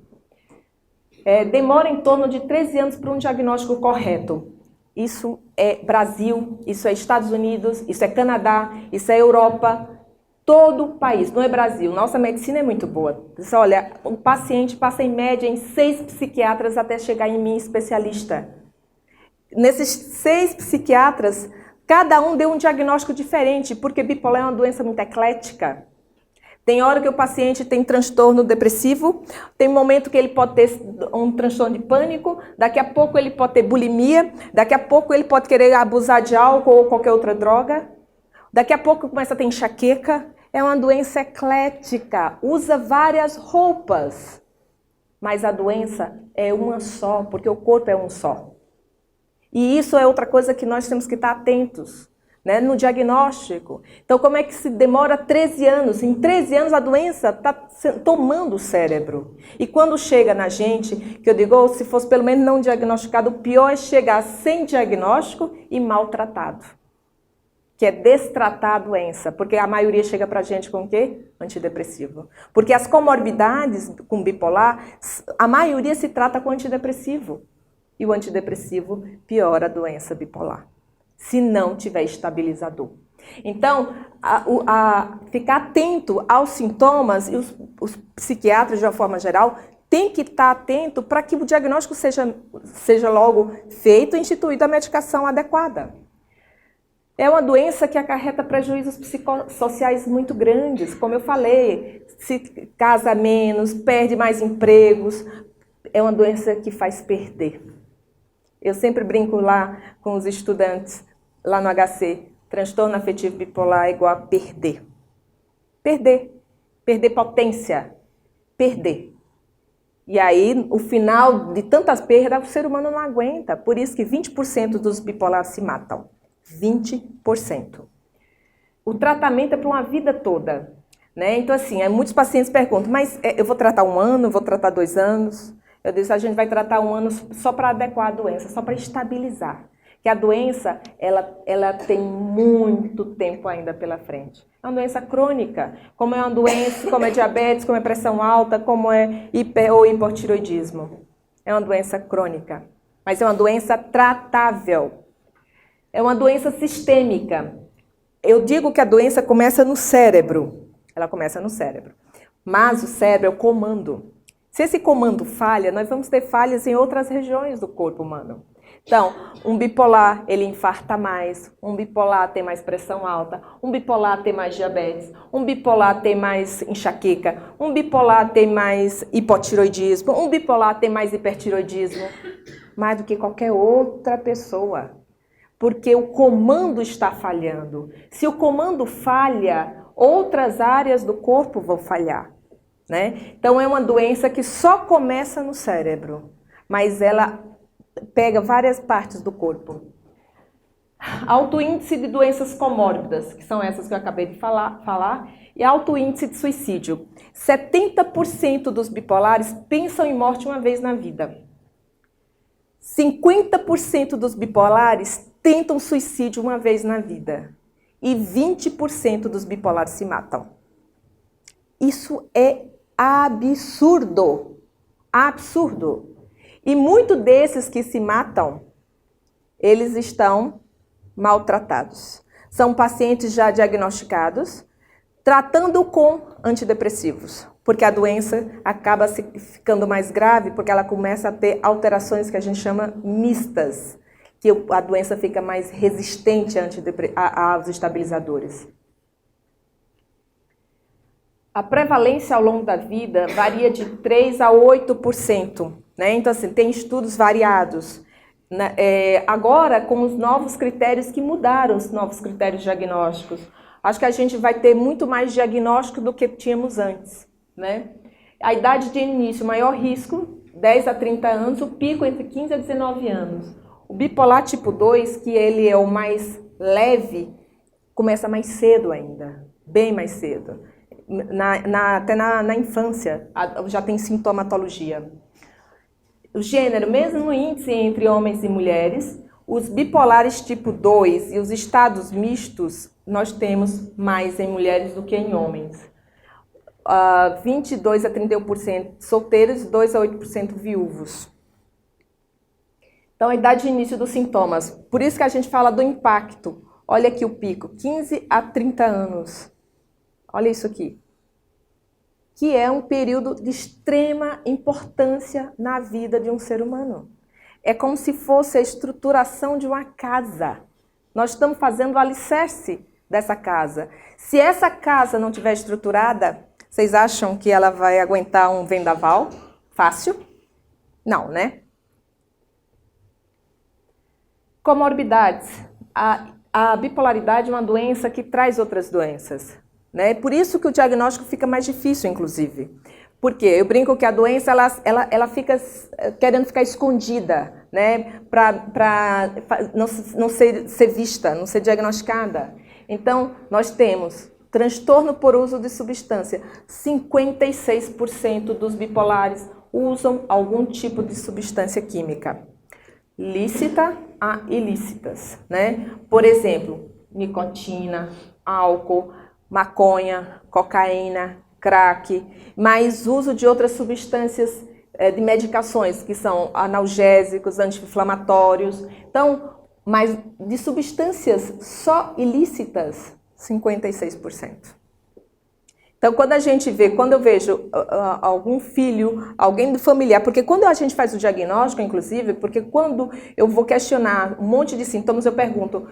Demora em torno de 13 anos para um diagnóstico correto. Isso é Brasil, isso é Estados Unidos, isso é Canadá, isso é Europa, todo o país, não é Brasil. Nossa medicina é muito boa. Olha, o paciente passa em média em 6 psiquiatras até chegar em mim, especialista. Nesses 6 psiquiatras, cada um deu um diagnóstico diferente, porque bipolar é uma doença muito eclética. Tem hora que o paciente tem transtorno depressivo, tem momento que ele pode ter um transtorno de pânico, daqui a pouco ele pode ter bulimia, daqui a pouco ele pode querer abusar de álcool ou qualquer outra droga, daqui a pouco começa a ter enxaqueca. É uma doença eclética, usa várias roupas, mas a doença é uma só, porque o corpo é um só. E isso é outra coisa que nós temos que estar atentos. Né, no diagnóstico. Então, como é que se demora 13 anos? Em 13 anos a doença está tomando o cérebro. E quando chega na gente, que eu digo, se fosse pelo menos não diagnosticado, o pior é chegar sem diagnóstico e maltratado. Que é destratar a doença, porque a maioria chega para a gente com o quê? Antidepressivo. Porque as comorbidades com bipolar, a maioria se trata com antidepressivo. E o antidepressivo piora a doença bipolar, se não tiver estabilizador. Então, ficar atento aos sintomas, e os psiquiatras, de uma forma geral, têm que estar atento para que o diagnóstico seja logo feito e instituída a medicação adequada. É uma doença que acarreta prejuízos psicossociais muito grandes, como eu falei, se casa menos, perde mais empregos, é uma doença que faz perder. Eu sempre brinco lá com os estudantes, lá no HC, transtorno afetivo bipolar é igual a perder. Perder. Perder potência. Perder. E aí, o final de tantas perdas, o ser humano não aguenta. Por isso que 20% dos bipolares se matam. 20%. O tratamento é para uma vida toda, né? Então, assim, muitos pacientes perguntam, mas eu vou tratar 1 ano, vou tratar 2 anos? Eu disse, a gente vai tratar 1 ano só para adequar a doença, só para estabilizar. Que a doença, ela tem muito tempo ainda pela frente. É uma doença crônica, como é uma doença, como é diabetes, como é pressão alta, como é ou hipotiroidismo. É uma doença crônica, mas é uma doença tratável. É uma doença sistêmica. Eu digo que a doença começa no cérebro. Ela começa no cérebro. Mas o cérebro é o comando. Se esse comando falha, nós vamos ter falhas em outras regiões do corpo humano. Então, um bipolar, ele infarta mais, um bipolar tem mais pressão alta, um bipolar tem mais diabetes, um bipolar tem mais enxaqueca, um bipolar tem mais hipotiroidismo, um bipolar tem mais hipertiroidismo, mais do que qualquer outra pessoa. Porque o comando está falhando. Se o comando falha, outras áreas do corpo vão falhar, né? Então, é uma doença que só começa no cérebro, mas ela pega várias partes do corpo. Alto índice de doenças comórbidas, que são essas que eu acabei de falar, e alto índice de suicídio. 70% dos bipolares pensam em morte uma vez na vida. 50% dos bipolares tentam suicídio uma vez na vida. E 20% dos bipolares se matam. Isso é absurdo. Absurdo. E muitos desses que se matam, eles estão maltratados. São pacientes já diagnosticados, tratando com antidepressivos, porque a doença acaba ficando mais grave, porque ela começa a ter alterações que a gente chama mistas, que a doença fica mais resistente aos estabilizadores. A prevalência ao longo da vida varia de 3% a 8%. Né? Então, assim, tem estudos variados. Agora, com os novos critérios que mudaram, os novos critérios diagnósticos, acho que a gente vai ter muito mais diagnóstico do que tínhamos antes. Né? A idade de início, maior risco, 10 a 30 anos, o pico entre 15 a 19 anos. O bipolar tipo 2, que ele é o mais leve, começa mais cedo ainda, bem mais cedo. Até na infância já tem sintomatologia. O gênero, mesmo índice entre homens e mulheres, os bipolares tipo 2 e os estados mistos, nós temos mais em mulheres do que em homens. 22 a 31% solteiros e 2 a 8% viúvos. Então, a idade de início dos sintomas. Por isso que a gente fala do impacto. Olha aqui o pico, 15 a 30 anos. Olha isso aqui. Que é um período de extrema importância na vida de um ser humano. É como se fosse a estruturação de uma casa. Nós estamos fazendo o alicerce dessa casa. Se essa casa não estiver estruturada, vocês acham que ela vai aguentar um vendaval fácil? Não, né? Comorbidades. A bipolaridade é uma doença que traz outras doenças. Né? Por isso que o diagnóstico fica mais difícil, inclusive. Porque eu brinco que a doença ela fica querendo ficar escondida, né? Para não ser vista, não ser diagnosticada. Então, nós temos transtorno por uso de substância. 56% dos bipolares usam algum tipo de substância química. Lícita a ilícitas, né? Por exemplo, nicotina, álcool, maconha, cocaína, crack, mas uso de outras substâncias de medicações, que são analgésicos, anti-inflamatórios. Então, mas de substâncias só ilícitas, 56%. Então, quando eu vejo algum filho, alguém do familiar, porque quando a gente faz o diagnóstico, inclusive, porque quando eu vou questionar um monte de sintomas, eu pergunto,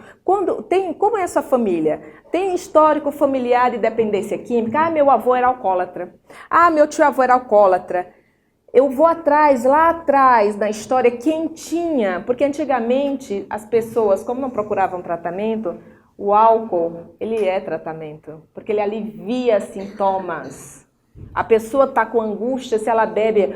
como é a sua família? Tem histórico familiar de dependência química? Ah, meu avô era alcoólatra. Ah, meu tio-avô era alcoólatra. Eu vou lá atrás, na história, quem tinha, porque antigamente as pessoas, como não procuravam tratamento, o álcool, ele é tratamento, porque ele alivia sintomas. A pessoa está com angústia, se ela bebe,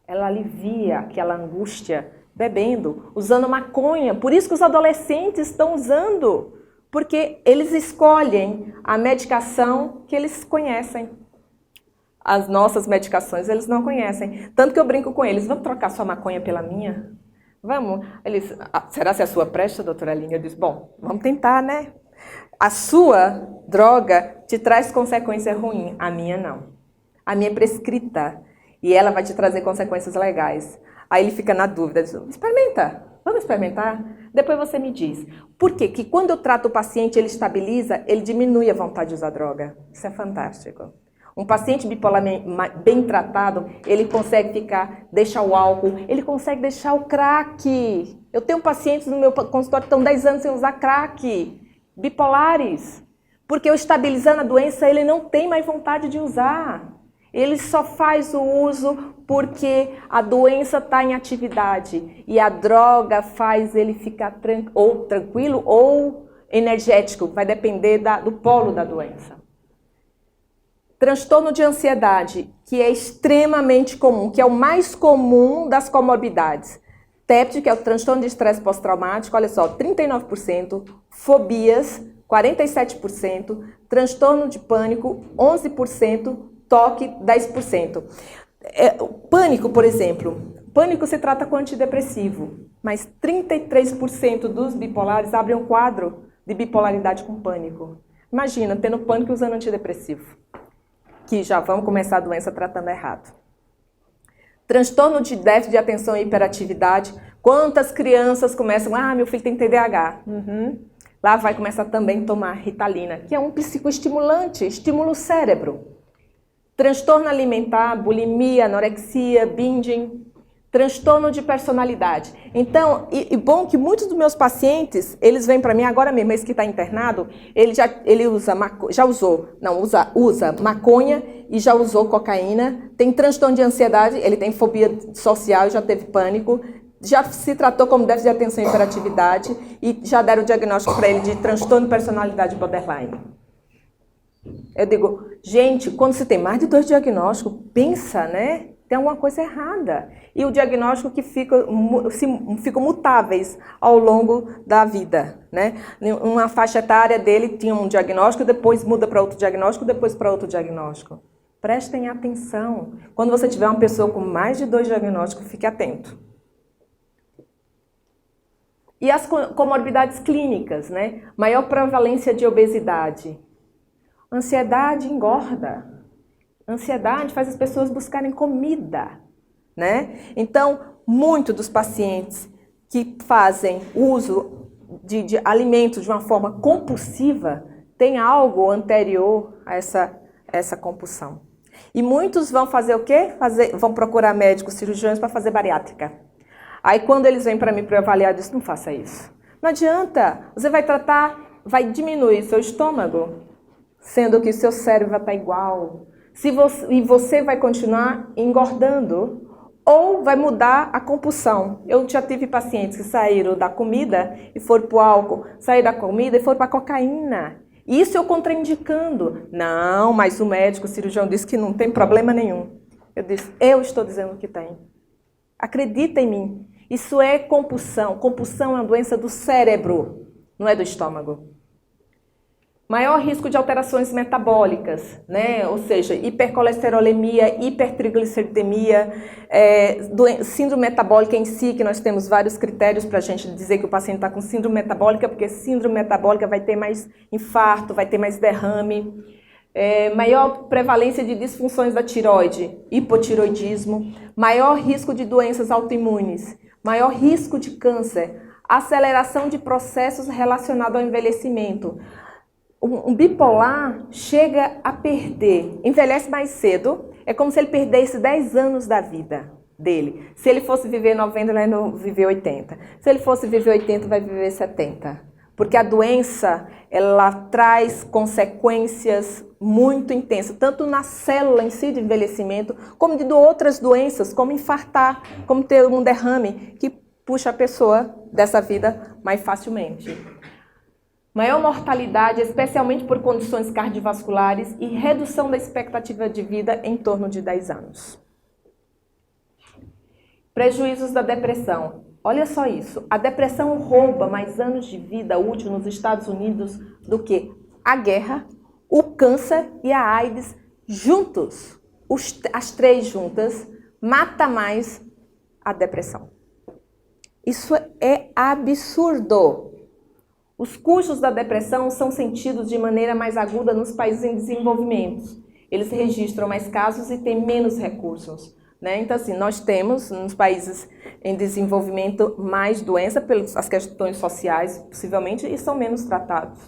ela alivia aquela angústia bebendo, usando maconha. Por isso que os adolescentes estão usando, porque eles escolhem a medicação que eles conhecem. As nossas medicações eles não conhecem. Tanto que eu brinco com eles, vamos trocar sua maconha pela minha? Vamos? Eles, será que a sua presta, doutora Aline? Eu disse, bom, vamos tentar, né? A sua droga te traz consequência ruim, a minha não. A minha é prescrita e ela vai te trazer consequências legais. Aí ele fica na dúvida, diz, experimenta, vamos experimentar? Depois você me diz. Por quê? Que quando eu trato o paciente, ele estabiliza, ele diminui a vontade de usar droga. Isso é fantástico. Um paciente bipolar bem tratado, ele consegue deixar o álcool, ele consegue deixar o crack. Eu tenho pacientes no meu consultório que estão 10 anos sem usar crack, bipolares. Porque eu estabilizando a doença, ele não tem mais vontade de usar. Ele só faz o uso porque a doença está em atividade. E a droga faz ele ficar ou tranquilo ou energético, vai depender do polo da doença. Transtorno de ansiedade, que é extremamente comum, que é o mais comum das comorbidades. TEPT, que é o transtorno de estresse pós-traumático, olha só, 39%, fobias, 47%, transtorno de pânico, 11%, toque, 10%. Pânico, por exemplo, pânico se trata com antidepressivo, mas 33% dos bipolares abrem um quadro de bipolaridade com pânico. Imagina, tendo pânico usando antidepressivo, que já vão começar a doença tratando errado. Transtorno de déficit de atenção e hiperatividade. Quantas crianças começam, meu filho tem TDAH. Lá vai começar também a tomar Ritalina, que é um psicoestimulante, estimula o cérebro. Transtorno alimentar, bulimia, anorexia, binging. Transtorno de personalidade. Então, bom que muitos dos meus pacientes, eles vêm para mim agora mesmo, esse que está internado, ele usa maconha e já usou cocaína, tem transtorno de ansiedade, ele tem fobia social, já teve pânico, já se tratou como déficit de atenção e hiperatividade e já deram o diagnóstico para ele de transtorno de personalidade borderline. Eu digo, gente, quando se tem mais de 2 diagnósticos, pensa, né? Tem alguma coisa errada. E o diagnóstico que ficam mutáveis ao longo da vida, né? Uma faixa etária dele tinha um diagnóstico, depois muda para outro diagnóstico, depois para outro diagnóstico. Prestem atenção. Quando você tiver uma pessoa com mais de 2 diagnósticos, fique atento. E as comorbidades clínicas, né? Maior prevalência de obesidade. Ansiedade engorda. Ansiedade faz as pessoas buscarem comida, né? Então, muitos dos pacientes que fazem uso de alimentos de uma forma compulsiva têm algo anterior a essa compulsão. E muitos vão fazer o quê? Vão procurar médicos cirurgiões para fazer bariátrica. Aí quando eles vêm para mim para avaliar, eu disse, não faça isso. Não adianta, você vai tratar, vai diminuir seu estômago, sendo que seu cérebro vai estar igual. E você vai continuar engordando ou vai mudar a compulsão. Eu já tive pacientes que saíram da comida e foram para o álcool, saíram da comida e foram para a cocaína. Isso eu contraindicando. Não, mas o médico, o cirurgião disse que não tem problema nenhum. Eu disse, eu estou dizendo que tem. Acredita em mim. Isso é compulsão. Compulsão é uma doença do cérebro, não é do estômago. Maior risco de alterações metabólicas, né? Ou seja, hipercolesterolemia, hipertrigliceridemia, síndrome metabólica em si, que nós temos vários critérios para a gente dizer que o paciente está com síndrome metabólica, porque síndrome metabólica vai ter mais infarto, vai ter mais derrame. Maior prevalência de disfunções da tireoide, hipotireoidismo, maior risco de doenças autoimunes, maior risco de câncer, aceleração de processos relacionados ao envelhecimento. Um bipolar chega a perder, envelhece mais cedo, é como se ele perdesse 10 anos da vida dele. Se ele fosse viver 90, ele vai viver 80. Se ele fosse viver 80, vai viver 70. Porque a doença, ela traz consequências muito intensas, tanto na célula em si de envelhecimento, como de outras doenças, como infartar, como ter um derrame, que puxa a pessoa dessa vida mais facilmente. Maior mortalidade, especialmente por condições cardiovasculares e redução da expectativa de vida em torno de 10 anos. Prejuízos da depressão. Olha só isso, a depressão rouba mais anos de vida útil nos Estados Unidos do que a guerra, o câncer e a AIDS juntos. As três juntas mata mais a depressão. Isso é absurdo. Os custos da depressão são sentidos de maneira mais aguda nos países em desenvolvimento. Eles registram mais casos e têm menos recursos. Então, assim, nós temos nos países em desenvolvimento mais doença pelas questões sociais, possivelmente, e são menos tratados.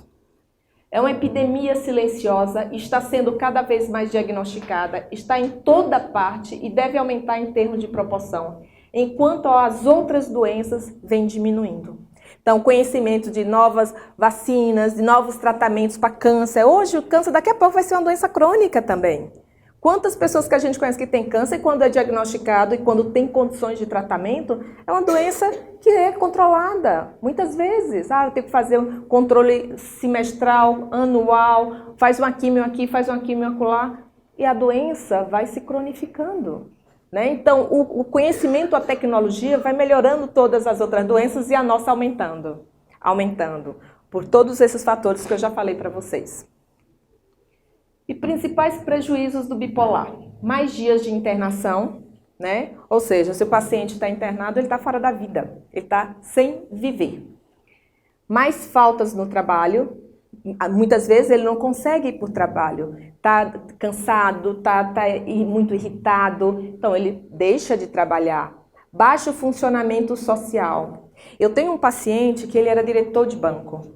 É uma epidemia silenciosa, está sendo cada vez mais diagnosticada, está em toda parte e deve aumentar em termos de proporção, enquanto as outras doenças vêm diminuindo. Então, conhecimento de novas vacinas, de novos tratamentos para câncer. Hoje, o câncer daqui a pouco vai ser uma doença crônica também. Quantas pessoas que a gente conhece que tem câncer, quando é diagnosticado e quando tem condições de tratamento, é uma doença que é controlada. Muitas vezes, eu tenho que fazer um controle semestral, anual, faz uma quimio aqui, faz uma quimio acolá, e a doença vai se cronificando. Então, o conhecimento, a tecnologia vai melhorando todas as outras doenças e a nossa aumentando, por todos esses fatores que eu já falei para vocês. E principais prejuízos do bipolar? Mais dias de internação, Ou seja, se o paciente está internado, ele está fora da vida, ele está sem viver. Mais faltas no trabalho, muitas vezes ele não consegue ir para o trabalho, está cansado, está muito irritado, então ele deixa de trabalhar. Baixo funcionamento social. Eu tenho um paciente que ele era diretor de banco.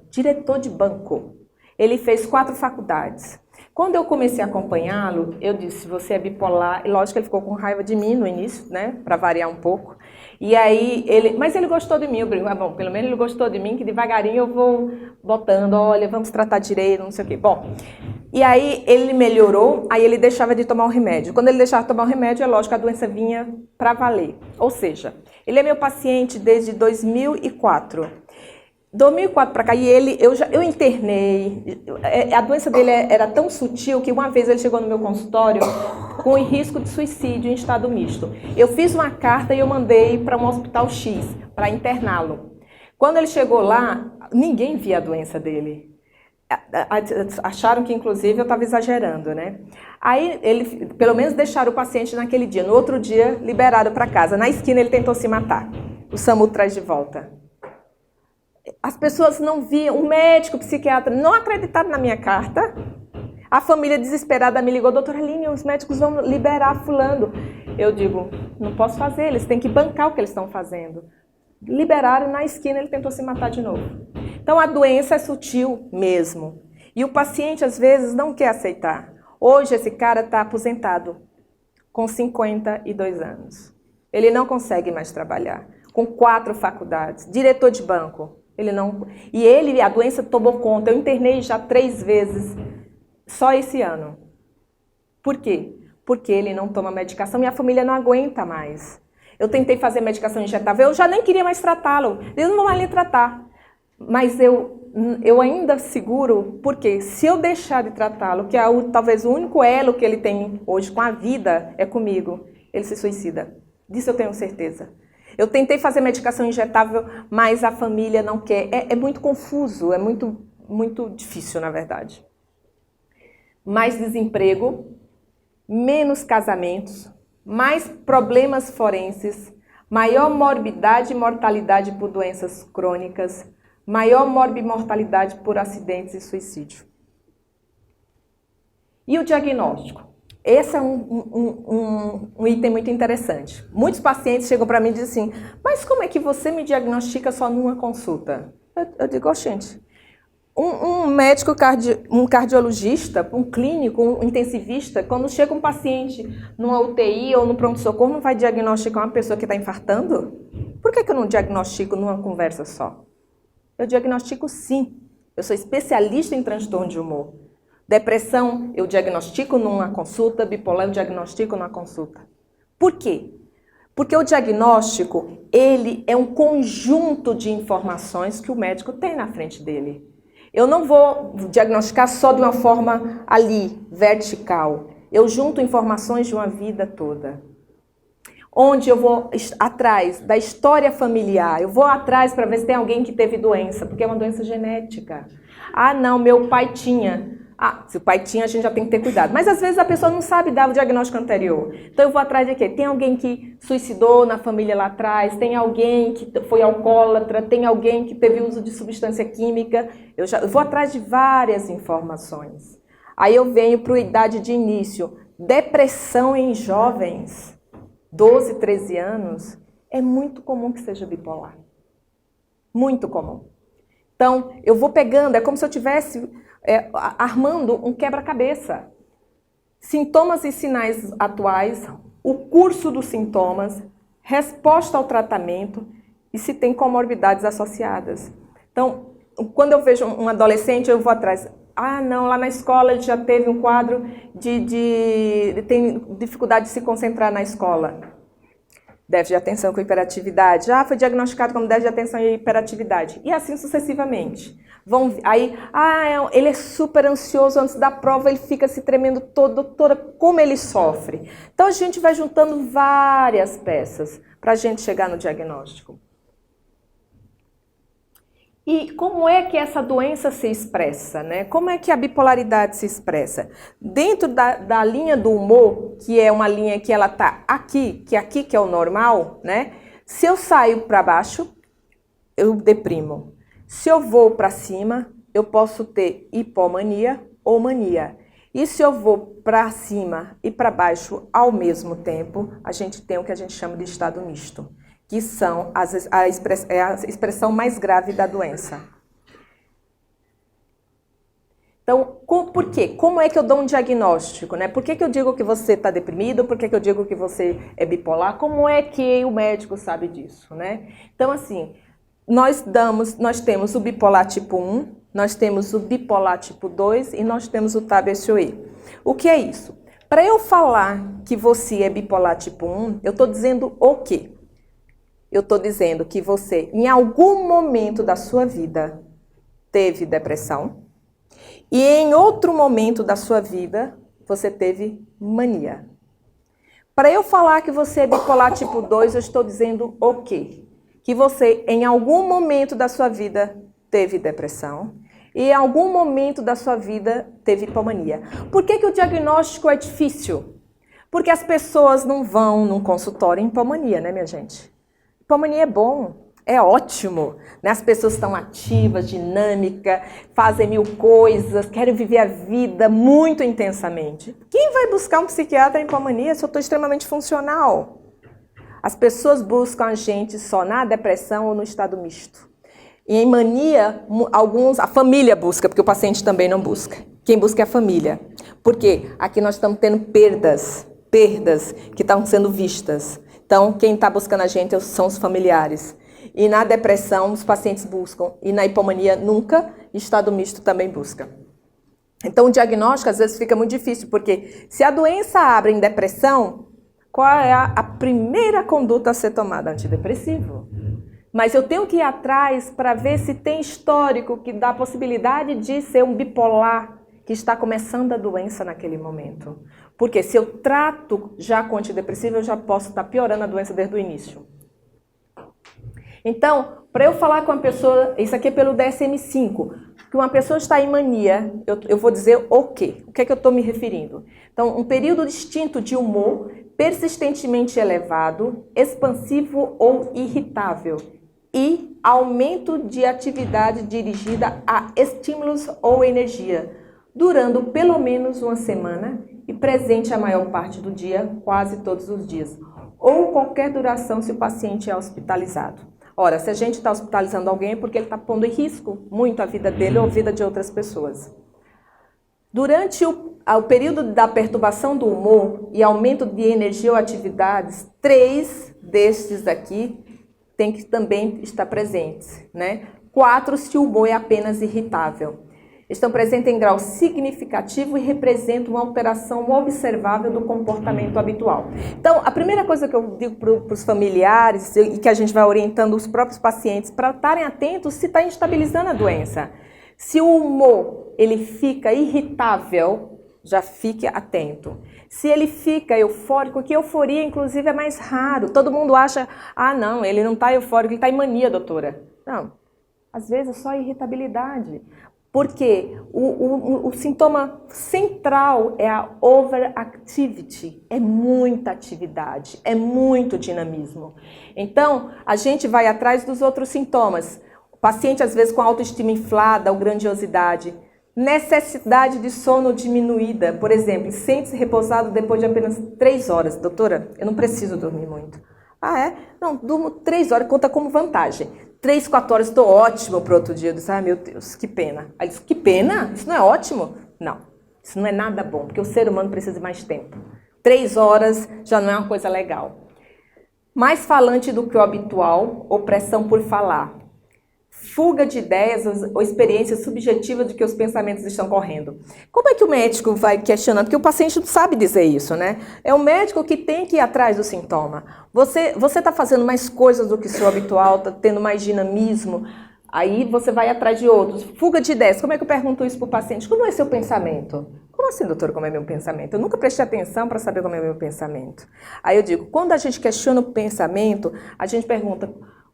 Ele fez 4 faculdades. Quando eu comecei a acompanhá-lo, eu disse, você é bipolar, e lógico que ele ficou com raiva de mim no início, para variar um pouco. E aí, mas ele gostou de mim, eu brinco, bom, pelo menos ele gostou de mim, que devagarinho eu vou botando, olha, vamos tratar direito, não sei o quê. Bom, e aí ele melhorou, aí ele deixava de tomar o remédio. Quando ele deixava de tomar o remédio, é lógico, a doença vinha para valer. Ou seja, ele é meu paciente desde 2004. 2004 para cá, e eu internei, a doença dele era tão sutil que uma vez ele chegou no meu consultório com risco de suicídio em estado misto. Eu fiz uma carta e eu mandei para um hospital X, para interná-lo. Quando ele chegou lá, ninguém via a doença dele. Acharam que, inclusive, eu estava exagerando, Aí, pelo menos deixaram o paciente naquele dia. No outro dia, liberado para casa. Na esquina, ele tentou se matar. O SAMU traz de volta. As pessoas não viam, o médico, o psiquiatra, não acreditaram na minha carta. A família desesperada me ligou, doutora Aline, os médicos vão liberar fulano. Eu digo, não posso fazer, eles têm que bancar o que eles estão fazendo. Liberaram, na esquina ele tentou se matar de novo. Então a doença é sutil mesmo. E o paciente às vezes não quer aceitar. Hoje esse cara está aposentado, com 52 anos. Ele não consegue mais trabalhar, com 4 faculdades, diretor de banco. A doença tomou conta, eu internei já 3 vezes, só esse ano. Por quê? Porque ele não toma medicação e a família não aguenta mais. Eu tentei fazer medicação injetável, eu já nem queria mais tratá-lo, eles não vão mais lhe tratar. Mas eu ainda seguro, porque se eu deixar de tratá-lo, que é talvez o único elo que ele tem hoje com a vida é comigo, ele se suicida. Disso eu tenho certeza. Eu tentei fazer medicação injetável, mas a família não quer. É muito confuso, é muito difícil, na verdade. Mais desemprego, menos casamentos, mais problemas forenses, maior morbidade e mortalidade por doenças crônicas, maior morbimortalidade por acidentes e suicídio. E o diagnóstico? Esse é um item muito interessante. Muitos pacientes chegam para mim e dizem assim, mas como é que você me diagnostica só numa consulta? Eu digo, oh, gente, um médico, um cardiologista, um clínico, um intensivista, quando chega um paciente numa UTI ou no pronto-socorro, não vai diagnosticar uma pessoa que está infartando? Por que eu não diagnostico numa conversa só? Eu diagnostico sim. Eu sou especialista em transtorno de humor. Depressão, eu diagnostico numa consulta, bipolar, eu diagnostico numa consulta. Por quê? Porque o diagnóstico, ele é um conjunto de informações que o médico tem na frente dele. Eu não vou diagnosticar só de uma forma ali, vertical. Eu junto informações de uma vida toda. Onde eu vou atrás da história familiar, eu vou atrás para ver se tem alguém que teve doença, porque é uma doença genética. Ah, não, meu pai tinha. Ah, se o pai tinha, a gente já tem que ter cuidado. Mas às vezes a pessoa não sabe dar o diagnóstico anterior. Então eu vou atrás de quê? Tem alguém que suicidou na família lá atrás, tem alguém que foi alcoólatra, tem alguém que teve uso de substância química. Eu vou atrás de várias informações. Aí eu venho para a idade de início. Depressão em jovens, 12, 13 anos, é muito comum que seja bipolar. Muito comum. Então, eu vou pegando, é como se eu estivesse armando um quebra-cabeça. Sintomas e sinais atuais, o curso dos sintomas, resposta ao tratamento e se tem comorbidades associadas. Então, quando eu vejo um adolescente, eu vou atrás. Ah, não, lá na escola ele já teve um quadro tem dificuldade de se concentrar na escola. Déficit de atenção com hiperatividade. Ah, foi diagnosticado como déficit de atenção e hiperatividade. E assim sucessivamente. Ele é super ansioso antes da prova, ele fica se tremendo todo, doutora, como ele sofre. Então a gente vai juntando várias peças para a gente chegar no diagnóstico. E como é que essa doença se expressa, né? Como é que a bipolaridade se expressa? Dentro da linha do humor, que é uma linha que ela está aqui que é o normal, né? Se eu saio para baixo, eu deprimo. Se eu vou para cima, eu posso ter hipomania ou mania. E se eu vou para cima e para baixo ao mesmo tempo, a gente tem o que a gente chama de estado misto, que são a expressão mais grave da doença. Então, por quê? Como é que eu dou um diagnóstico, né? Por que eu digo que você está deprimido? Por que eu digo que você é bipolar? Como é que o médico sabe disso, né? Então, assim, nós temos o bipolar tipo 1, nós temos o bipolar tipo 2 e nós temos o TAB-SOE. O que é isso? Para eu falar que você é bipolar tipo 1, eu estou dizendo o quê? Eu estou dizendo que você, em algum momento da sua vida, teve depressão e em outro momento da sua vida, você teve mania. Para eu falar que você é bipolar tipo 2, eu estou dizendo o quê? Que você, em algum momento da sua vida, teve depressão e em algum momento da sua vida, teve hipomania. Por que o diagnóstico é difícil? Porque as pessoas não vão num consultório em hipomania, né, minha gente? Hipomania é bom, é ótimo, né? As pessoas estão ativas, dinâmicas, fazem mil coisas, querem viver a vida muito intensamente. Quem vai buscar um psiquiatra em hipomania se eu estou extremamente funcional? As pessoas buscam a gente só na depressão ou no estado misto. E em mania, a família busca, porque o paciente também não busca. Quem busca é a família. Por quê? Aqui nós estamos tendo perdas que estão sendo vistas. Então, quem está buscando a gente são os familiares. E na depressão, os pacientes buscam. E na hipomania, nunca. Estado misto também busca. Então, o diagnóstico, às vezes, fica muito difícil. Porque se a doença abre em depressão, qual é a primeira conduta a ser tomada? Antidepressivo. Mas eu tenho que ir atrás para ver se tem histórico que dá a possibilidade de ser um bipolar que está começando a doença naquele momento. Porque se eu trato já com antidepressivo, eu já posso estar piorando a doença desde o início. Então, para eu falar com uma pessoa, isso aqui é pelo DSM-5, que uma pessoa está em mania, eu vou dizer o quê? O que é que eu estou me referindo? Então, um período distinto de humor persistentemente elevado, expansivo ou irritável e aumento de atividade dirigida a estímulos ou energia. durando pelo menos uma semana e presente a maior parte do dia, quase todos os dias, ou qualquer duração se o paciente é hospitalizado. Ora, se a gente está hospitalizando alguém é porque ele está pondo em risco muito a vida dele ou a vida de outras pessoas. Durante o período da perturbação do humor e aumento de energia ou atividades, 3 destes aqui tem que também estar presentes, né? 4 se o humor é apenas irritável. Estão presentes em grau significativo e representam uma alteração observável do comportamento habitual. Então, a primeira coisa que eu digo para os familiares e que a gente vai orientando os próprios pacientes para estarem atentos se está instabilizando a doença. Se o humor ele fica irritável, já fique atento. Se ele fica eufórico, que euforia inclusive é mais raro. Todo mundo acha, não, ele não está eufórico, ele está em mania, doutora. Não, às vezes é só irritabilidade. Porque o sintoma central é a overactivity, é muita atividade, é muito dinamismo. Então, a gente vai atrás dos outros sintomas. O paciente, às vezes, com autoestima inflada ou grandiosidade. Necessidade de sono diminuída, por exemplo, sente-se repousado depois de apenas 3 horas. Doutora, eu não preciso dormir muito. Ah, é? Não, durmo 3 horas, conta como vantagem. 3, 4 horas, estou ótimo para outro dia. Eu disse, meu Deus, que pena. Aí disse, que pena? Isso não é ótimo? Não, isso não é nada bom, porque o ser humano precisa de mais tempo. 3 horas já não é uma coisa legal. Mais falante do que o habitual, opressão por falar. Fuga de ideias ou experiência subjetiva de que os pensamentos estão correndo. Como é que o médico vai questionando? Porque o paciente não sabe dizer isso, né? É o médico que tem que ir atrás do sintoma. Você está fazendo mais coisas do que o seu habitual, está tendo mais dinamismo, aí você vai atrás de outros. Fuga de ideias. Como é que eu pergunto isso para o paciente? Como é seu pensamento? Como assim, doutor, como é meu pensamento? Eu nunca prestei atenção para saber como é meu pensamento. Aí eu digo, quando a gente questiona o pensamento, a gente pergunta...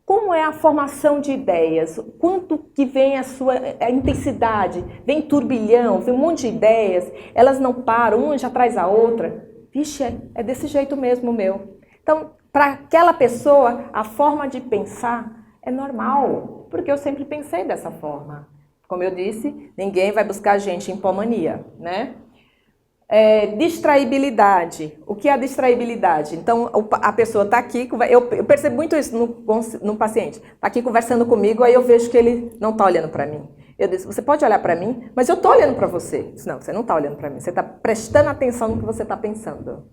Como é a formação de ideias? Quanto que vem a intensidade? Vem turbilhão, vem um monte de ideias, elas não param, uma já traz a outra. Vixe, é desse jeito mesmo o meu. Então, para aquela pessoa, a forma de pensar é normal, porque eu sempre pensei dessa forma. Como eu disse, ninguém vai buscar a gente em hipomania, né? Distraibilidade. O que é a distraibilidade? Então, a pessoa está aqui, eu percebo muito isso no paciente, está aqui conversando comigo, aí eu vejo que ele não está olhando para mim. Eu disse, você pode olhar para mim, mas eu estou olhando para você. Eu disse, não, você não está olhando para mim, você está prestando atenção no que você está pensando.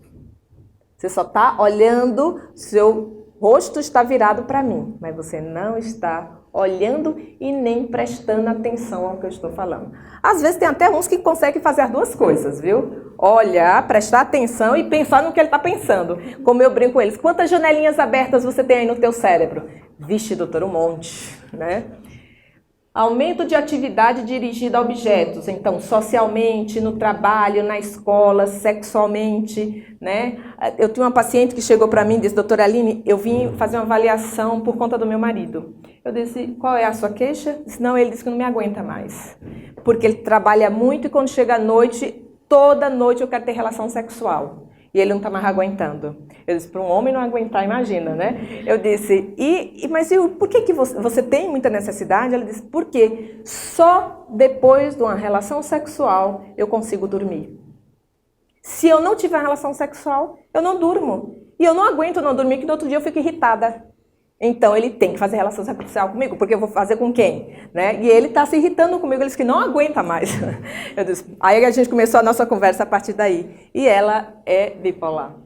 Você só está olhando, seu rosto está virado para mim, mas você não está olhando e nem prestando atenção ao que eu estou falando. Às vezes tem até uns que conseguem fazer as duas coisas, viu? Olhar, prestar atenção e pensar no que ele está pensando. Como eu brinco com eles, quantas janelinhas abertas você tem aí no teu cérebro? Vixe, doutor, um monte, né? Aumento de atividade dirigida a objetos, então, socialmente, no trabalho, na escola, sexualmente, né? Eu tinha uma paciente que chegou para mim e disse, doutora Aline, eu vim fazer uma avaliação por conta do meu marido. Eu disse, qual é a sua queixa? Não, ele disse que não me aguenta mais, porque ele trabalha muito e quando chega à noite, toda noite eu quero ter relação sexual. E ele não está mais aguentando. Eu disse, para um homem não aguentar, imagina, né? Eu disse, mas por que você tem muita necessidade? Ela disse, porque só depois de uma relação sexual eu consigo dormir. Se eu não tiver relação sexual, eu não durmo. E eu não aguento não dormir, que no outro dia eu fico irritada. Então ele tem que fazer relação sexual comigo, porque eu vou fazer com quem? Né? E ele está se irritando comigo, ele disse que não aguenta mais. Eu disse, aí a gente começou a nossa conversa a partir daí. E ela é bipolar.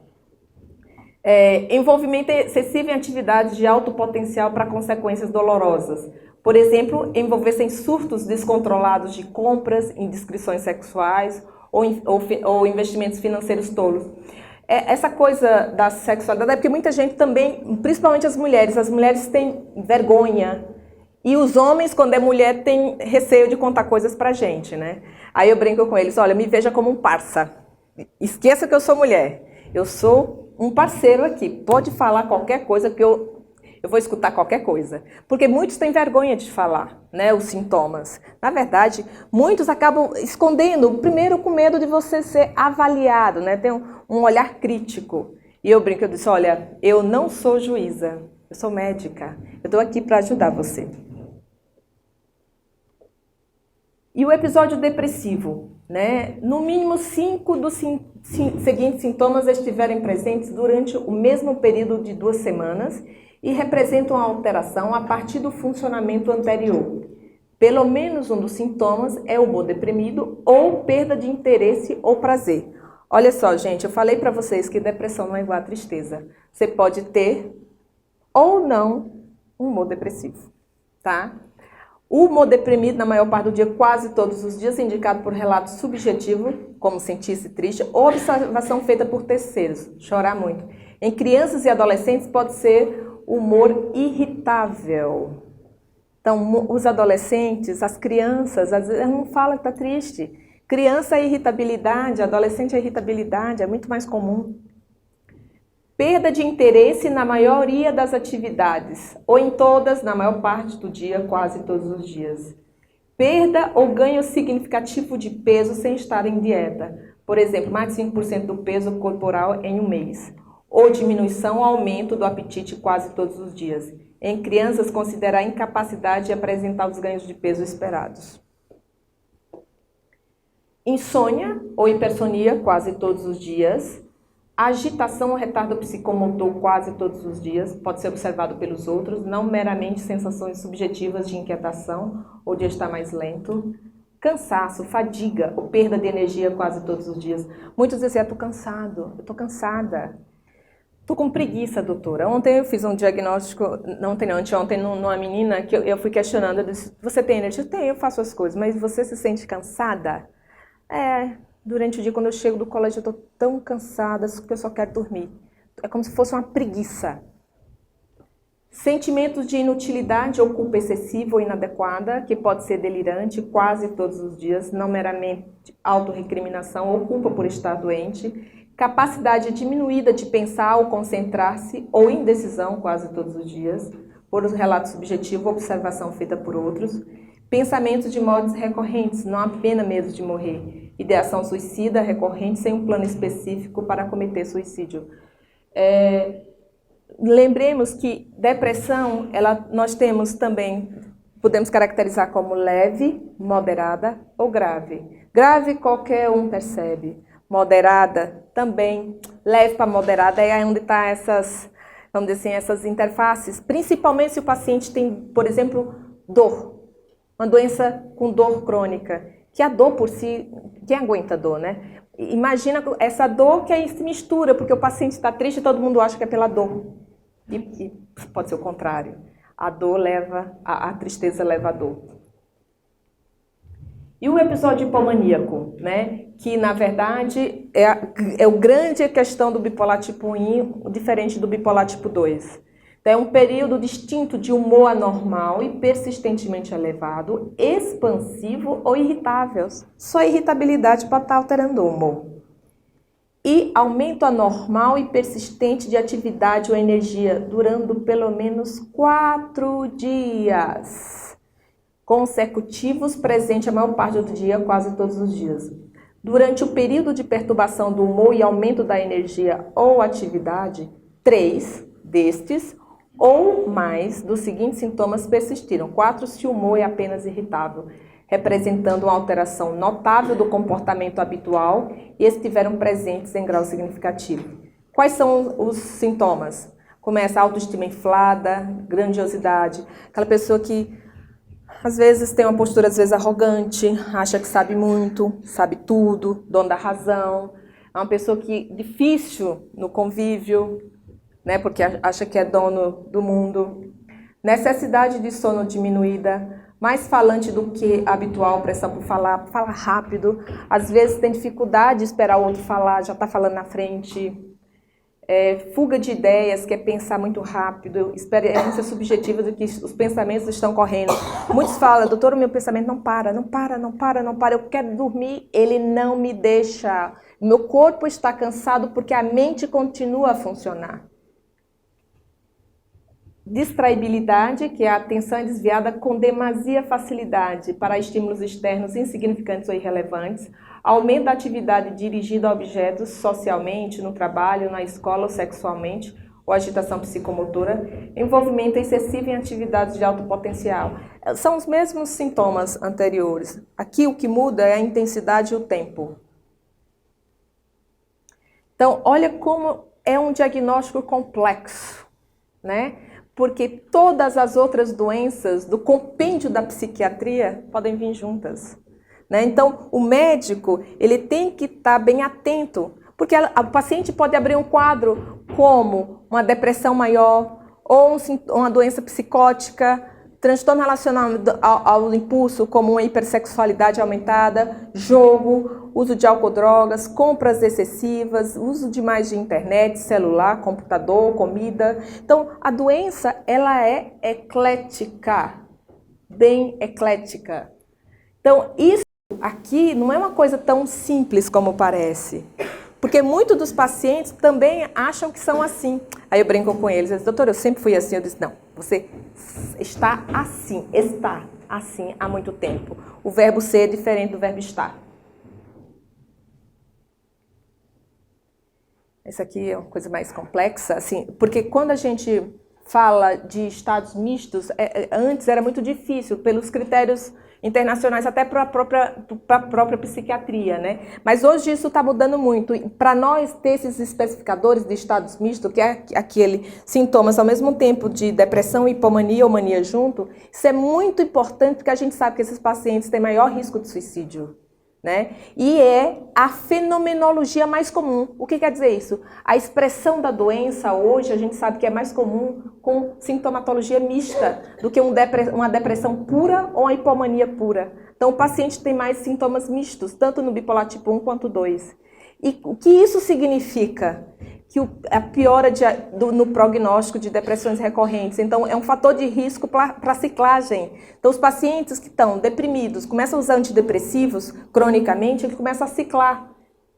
Envolvimento excessivo em atividades de alto potencial para consequências dolorosas. Por exemplo, envolver-se em surtos descontrolados de compras, indiscrições sexuais ou investimentos financeiros tolos. Essa coisa da sexualidade é porque muita gente também, principalmente as mulheres têm vergonha. E os homens, quando é mulher, têm receio de contar coisas pra gente, né? Aí eu brinco com eles, olha, me veja como um parça. Esqueça que eu sou mulher. Eu sou um parceiro aqui. Pode falar qualquer coisa que eu vou escutar qualquer coisa. Porque muitos têm vergonha de falar, né, os sintomas. Na verdade, muitos acabam escondendo, primeiro com medo de você ser avaliado, né, ter um olhar crítico. E eu brinco, eu disse, olha, eu não sou juíza, eu sou médica. Eu estou aqui para ajudar você. E o episódio depressivo? né? No mínimo 5 dos seguintes sintomas estiverem presentes durante o mesmo período de 2 semanas e representam a alteração a partir do funcionamento anterior. Pelo menos um dos sintomas é o humor deprimido ou perda de interesse ou prazer. Olha só, gente, eu falei para vocês que depressão não é igual a tristeza. Você pode ter ou não um humor depressivo, tá? O humor deprimido, na maior parte do dia, quase todos os dias, é indicado por relato subjetivo, como sentir-se triste, ou observação feita por terceiros, chorar muito. Em crianças e adolescentes pode ser humor irritável. Então, os adolescentes, as crianças, às vezes não fala que está triste. Criança é irritabilidade, adolescente é irritabilidade, é muito mais comum. Perda de interesse na maioria das atividades, ou em todas, na maior parte do dia, quase todos os dias. Perda ou ganho significativo de peso sem estar em dieta. Por exemplo, mais de 5% do peso corporal em um mês. Ou diminuição ou aumento do apetite quase todos os dias. Em crianças, considerar a incapacidade de apresentar os ganhos de peso esperados. Insônia ou hipersonia quase todos os dias. Agitação ou retardo psicomotor quase todos os dias, pode ser observado pelos outros, não meramente sensações subjetivas de inquietação ou de estar mais lento. Cansaço, fadiga ou perda de energia quase todos os dias. Muitos dizem, estou cansado, eu estou cansada. Estou com preguiça, doutora. Ontem eu fiz um diagnóstico, anteontem, numa menina que eu fui questionando, eu disse, você tem energia? Eu tenho, eu faço as coisas, mas você se sente cansada? Durante o dia, quando eu chego do colégio, eu estou tão cansada que eu só quero dormir. É como se fosse uma preguiça. Sentimentos de inutilidade ou culpa excessiva ou inadequada, que pode ser delirante quase todos os dias, não meramente autorrecriminação ou culpa por estar doente. Capacidade diminuída de pensar ou concentrar-se ou indecisão quase todos os dias, por relato subjetivo ou observação feita por outros. Pensamentos de mortes recorrentes, não apenas medo de morrer. Ideação suicida recorrente sem um plano específico para cometer suicídio. Lembremos que depressão, nós temos também, podemos caracterizar como leve, moderada ou grave. Grave qualquer um percebe. Moderada também, leve para moderada é onde está essas, vamos dizer assim, essas interfaces. Principalmente se o paciente tem, por exemplo, dor. Uma doença com dor crônica, que a dor por si, quem aguenta dor, né? Imagina essa dor que aí se mistura, porque o paciente está triste e todo mundo acha que é pela dor. E pode ser o contrário. A dor leva, a tristeza leva a dor. E o episódio hipomaníaco, né? Que na verdade é o grande questão do bipolar tipo 1, diferente do bipolar tipo 2. Então, é um período distinto de humor anormal e persistentemente elevado, expansivo ou irritável. Só irritabilidade pode estar alterando o humor. E aumento anormal e persistente de atividade ou energia, durando pelo menos 4 dias consecutivos, presente a maior parte do dia, quase todos os dias. Durante o período de perturbação do humor e aumento da energia ou atividade, 3 destes ou mais dos seguintes sintomas persistiram. 4 se o humor é apenas irritável, representando uma alteração notável do comportamento habitual e estiveram presentes em grau significativo. Quais são os sintomas? Começa a autoestima inflada, grandiosidade, aquela pessoa que às vezes tem uma postura às vezes arrogante, acha que sabe muito, sabe tudo, dono da razão. É uma pessoa que difícil no convívio, né, porque acha que é dono do mundo. Necessidade de sono diminuída, mais falante do que habitual, pressão por falar, fala rápido. Às vezes tem dificuldade de esperar o outro falar, já está falando na frente. Fuga de ideias, quer pensar muito rápido, experiência subjetiva de que os pensamentos estão correndo. Muitos falam, doutor, o meu pensamento não para, eu quero dormir, ele não me deixa. Meu corpo está cansado porque a mente continua a funcionar. Distraibilidade, que é a atenção desviada com demasia facilidade para estímulos externos insignificantes ou irrelevantes, aumento da atividade dirigida a objetos socialmente, no trabalho, na escola ou sexualmente, ou agitação psicomotora, envolvimento excessivo em atividades de alto potencial. São os mesmos sintomas anteriores. Aqui o que muda é a intensidade e o tempo. Então, olha como é um diagnóstico complexo, né? Porque todas as outras doenças do compêndio da psiquiatria podem vir juntas, né? Então, o médico, ele tem que estar bem atento, porque o paciente pode abrir um quadro como uma depressão maior, ou uma doença psicótica, transtorno relacionado ao impulso, como uma hipersexualidade aumentada, jogo, uso de álcool, drogas, compras excessivas, uso demais de internet, celular, computador, comida. Então, a doença, ela é eclética, bem eclética. Então, isso aqui não é uma coisa tão simples como parece. Porque muitos dos pacientes também acham que são assim. Aí eu brinco com eles, disse, doutor, eu sempre fui assim. Eu disse, não, você está assim há muito tempo. O verbo ser é diferente do verbo estar. Essa aqui é uma coisa mais complexa, assim, porque quando a gente fala de estados mistos, antes era muito difícil, pelos critérios internacionais, até para a própria psiquiatria, né? Mas hoje isso está mudando muito. Para nós ter esses especificadores de estados mistos, que é aquele sintomas ao mesmo tempo de depressão, hipomania ou mania junto, isso é muito importante porque a gente sabe que esses pacientes têm maior risco de suicídio, né? E é a fenomenologia mais comum. O que quer dizer isso? A expressão da doença hoje a gente sabe que é mais comum com sintomatologia mista do que uma depressão pura ou uma hipomania pura. Então o paciente tem mais sintomas mistos, tanto no bipolar tipo 1 quanto 2. E o que isso significa? Que a piora no prognóstico de depressões recorrentes. Então, é um fator de risco para a ciclagem. Então, os pacientes que estão deprimidos, começam a usar antidepressivos cronicamente, eles começam a ciclar,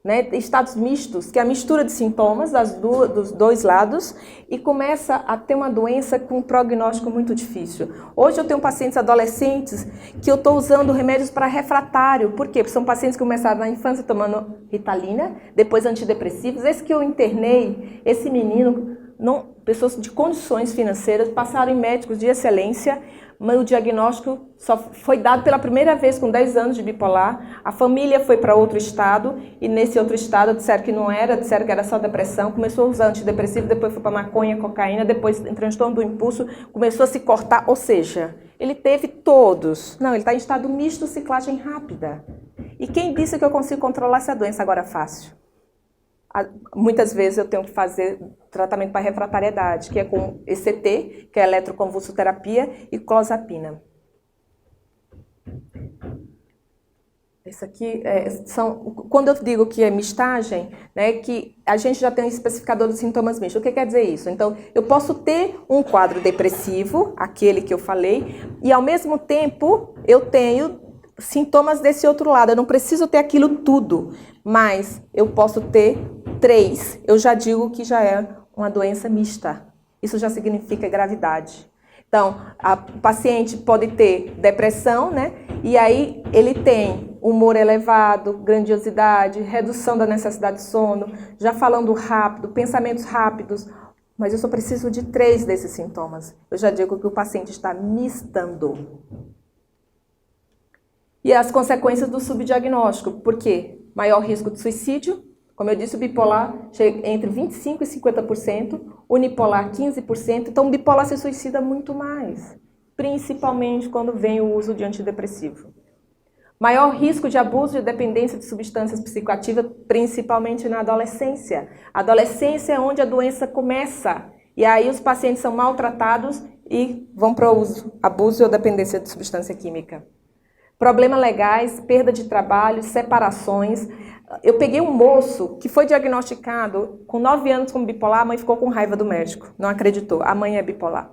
né? Estados mistos, que é a mistura de sintomas dos dois lados, e começa a ter uma doença com um prognóstico muito difícil. Hoje eu tenho pacientes adolescentes que eu estou usando remédios para refratário. Por quê? Porque são pacientes que começaram na infância tomando Ritalina, depois antidepressivos. Esse que eu internei, esse menino, pessoas de condições financeiras, passaram em médicos de excelência, mas o diagnóstico só foi dado pela primeira vez com 10 anos de bipolar. A família foi para outro estado e nesse outro estado disseram que não era, disseram que era só depressão. Começou a usar antidepressivo, depois foi para maconha, cocaína, depois em transtorno do impulso, começou a se cortar. Ou seja, ele teve todos. Não, ele está em estado misto, ciclagem rápida. E quem disse que eu consigo controlar essa doença agora fácil? Muitas vezes eu tenho que fazer tratamento para refratariedade, que é com ECT, que é eletroconvulsoterapia, e clozapina. Isso aqui quando eu digo que é mistagem, né, que a gente já tem um especificador dos sintomas mistos. O que quer dizer isso? Então, eu posso ter um quadro depressivo, aquele que eu falei, e ao mesmo tempo eu tenho sintomas desse outro lado. Eu não preciso ter aquilo tudo, mas eu posso ter 3. Eu já digo que já é uma doença mista. Isso já significa gravidade. Então, o paciente pode ter depressão, né? E aí ele tem humor elevado, grandiosidade, redução da necessidade de sono, já falando rápido, pensamentos rápidos, mas eu só preciso de 3 desses sintomas. Eu já digo que o paciente está mistando. E as consequências do subdiagnóstico, por quê? Maior risco de suicídio, como eu disse, o bipolar chega entre 25% e 50%, unipolar 15%, então o bipolar se suicida muito mais, principalmente quando vem o uso de antidepressivo. Maior risco de abuso e dependência de substâncias psicoativas, principalmente na adolescência. A adolescência é onde a doença começa, e aí os pacientes são maltratados e vão para o uso, abuso ou dependência de substância química. Problemas legais, perda de trabalho, separações. Eu peguei um moço que foi diagnosticado com 9 anos como bipolar, a mãe ficou com raiva do médico, não acreditou, a mãe é bipolar.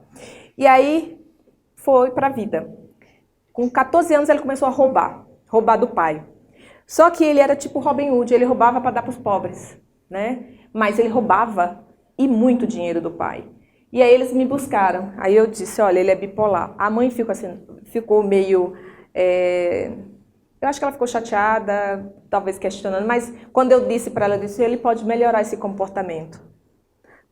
E aí foi para a vida. Com 14 anos ele começou a roubar do pai. Só que ele era tipo Robin Hood, ele roubava para dar para os pobres, né? Mas ele roubava e muito dinheiro do pai. E aí eles me buscaram, aí eu disse, olha, ele é bipolar. A mãe ficou meio... eu acho que ela ficou chateada, talvez questionando, mas quando eu disse para ela, eu disse, ele pode melhorar esse comportamento.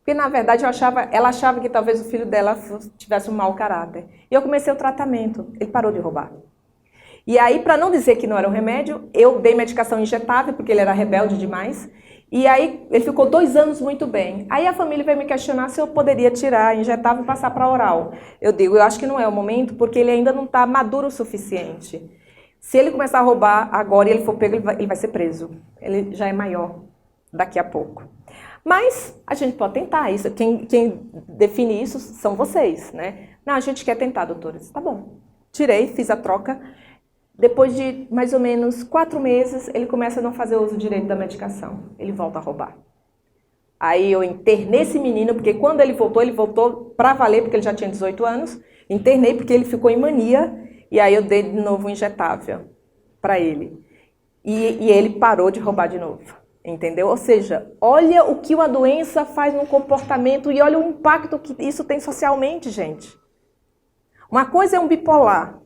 Porque, na verdade, ela achava que talvez o filho dela tivesse um mau caráter. E eu comecei o tratamento. Ele parou de roubar. E aí, para não dizer que não era um remédio, eu dei medicação injetável, porque ele era rebelde demais. E aí, ele ficou 2 anos muito bem. Aí a família veio me questionar se eu poderia tirar injetável e passar para oral. Eu digo, eu acho que não é o momento, porque ele ainda não está maduro o suficiente. Se ele começar a roubar agora e ele for pego, ele vai ser preso. Ele já é maior daqui a pouco. Mas a gente pode tentar isso. Quem define isso são vocês, né? Não, a gente quer tentar, doutores. Tá bom. Tirei, fiz a troca. Depois de mais ou menos 4 meses, ele começa a não fazer uso direito da medicação. Ele volta a roubar. Aí eu internei esse menino, porque quando ele voltou para valer, porque ele já tinha 18 anos. Internei porque ele ficou em mania, e aí eu dei de novo um injetável para ele. E ele parou de roubar de novo, entendeu? Ou seja, olha o que uma doença faz no comportamento e olha o impacto que isso tem socialmente, gente. Uma coisa é um bipolar,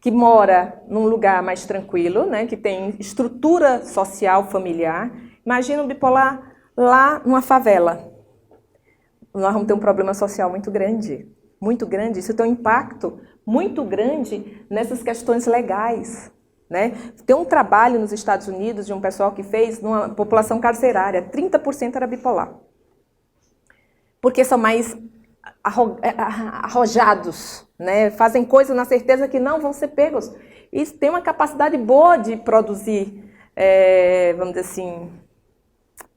que mora num lugar mais tranquilo, né, que tem estrutura social, familiar. Imagina um bipolar lá numa favela. Nós vamos ter um problema social muito grande. Muito grande. Isso tem um impacto muito grande nessas questões legais, né? Tem um trabalho nos Estados Unidos de um pessoal que fez numa população carcerária, 30% era bipolar. Porque são mais arrojados, né? Fazem coisas na certeza que não vão ser pegos. E tem uma capacidade boa de produzir, vamos dizer assim,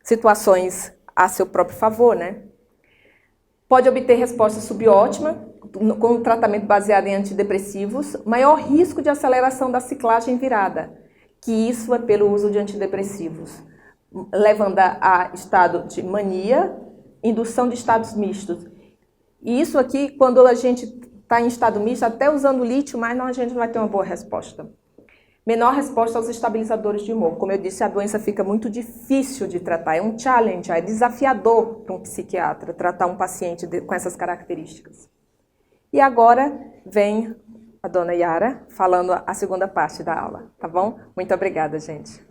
situações a seu próprio favor, né? Pode obter resposta subótima, com um tratamento baseado em antidepressivos, maior risco de aceleração da ciclagem virada, que isso é pelo uso de antidepressivos, levando a estado de mania, indução de estados mistos. E isso aqui, quando a gente está em estado misto, até usando lítio, mas não, a gente não vai ter uma boa resposta. Menor resposta aos estabilizadores de humor. Como eu disse, a doença fica muito difícil de tratar. É um challenge, é desafiador para um psiquiatra tratar um paciente com essas características. E agora vem a dona Yara falando a segunda parte da aula, tá bom? Muito obrigada, gente.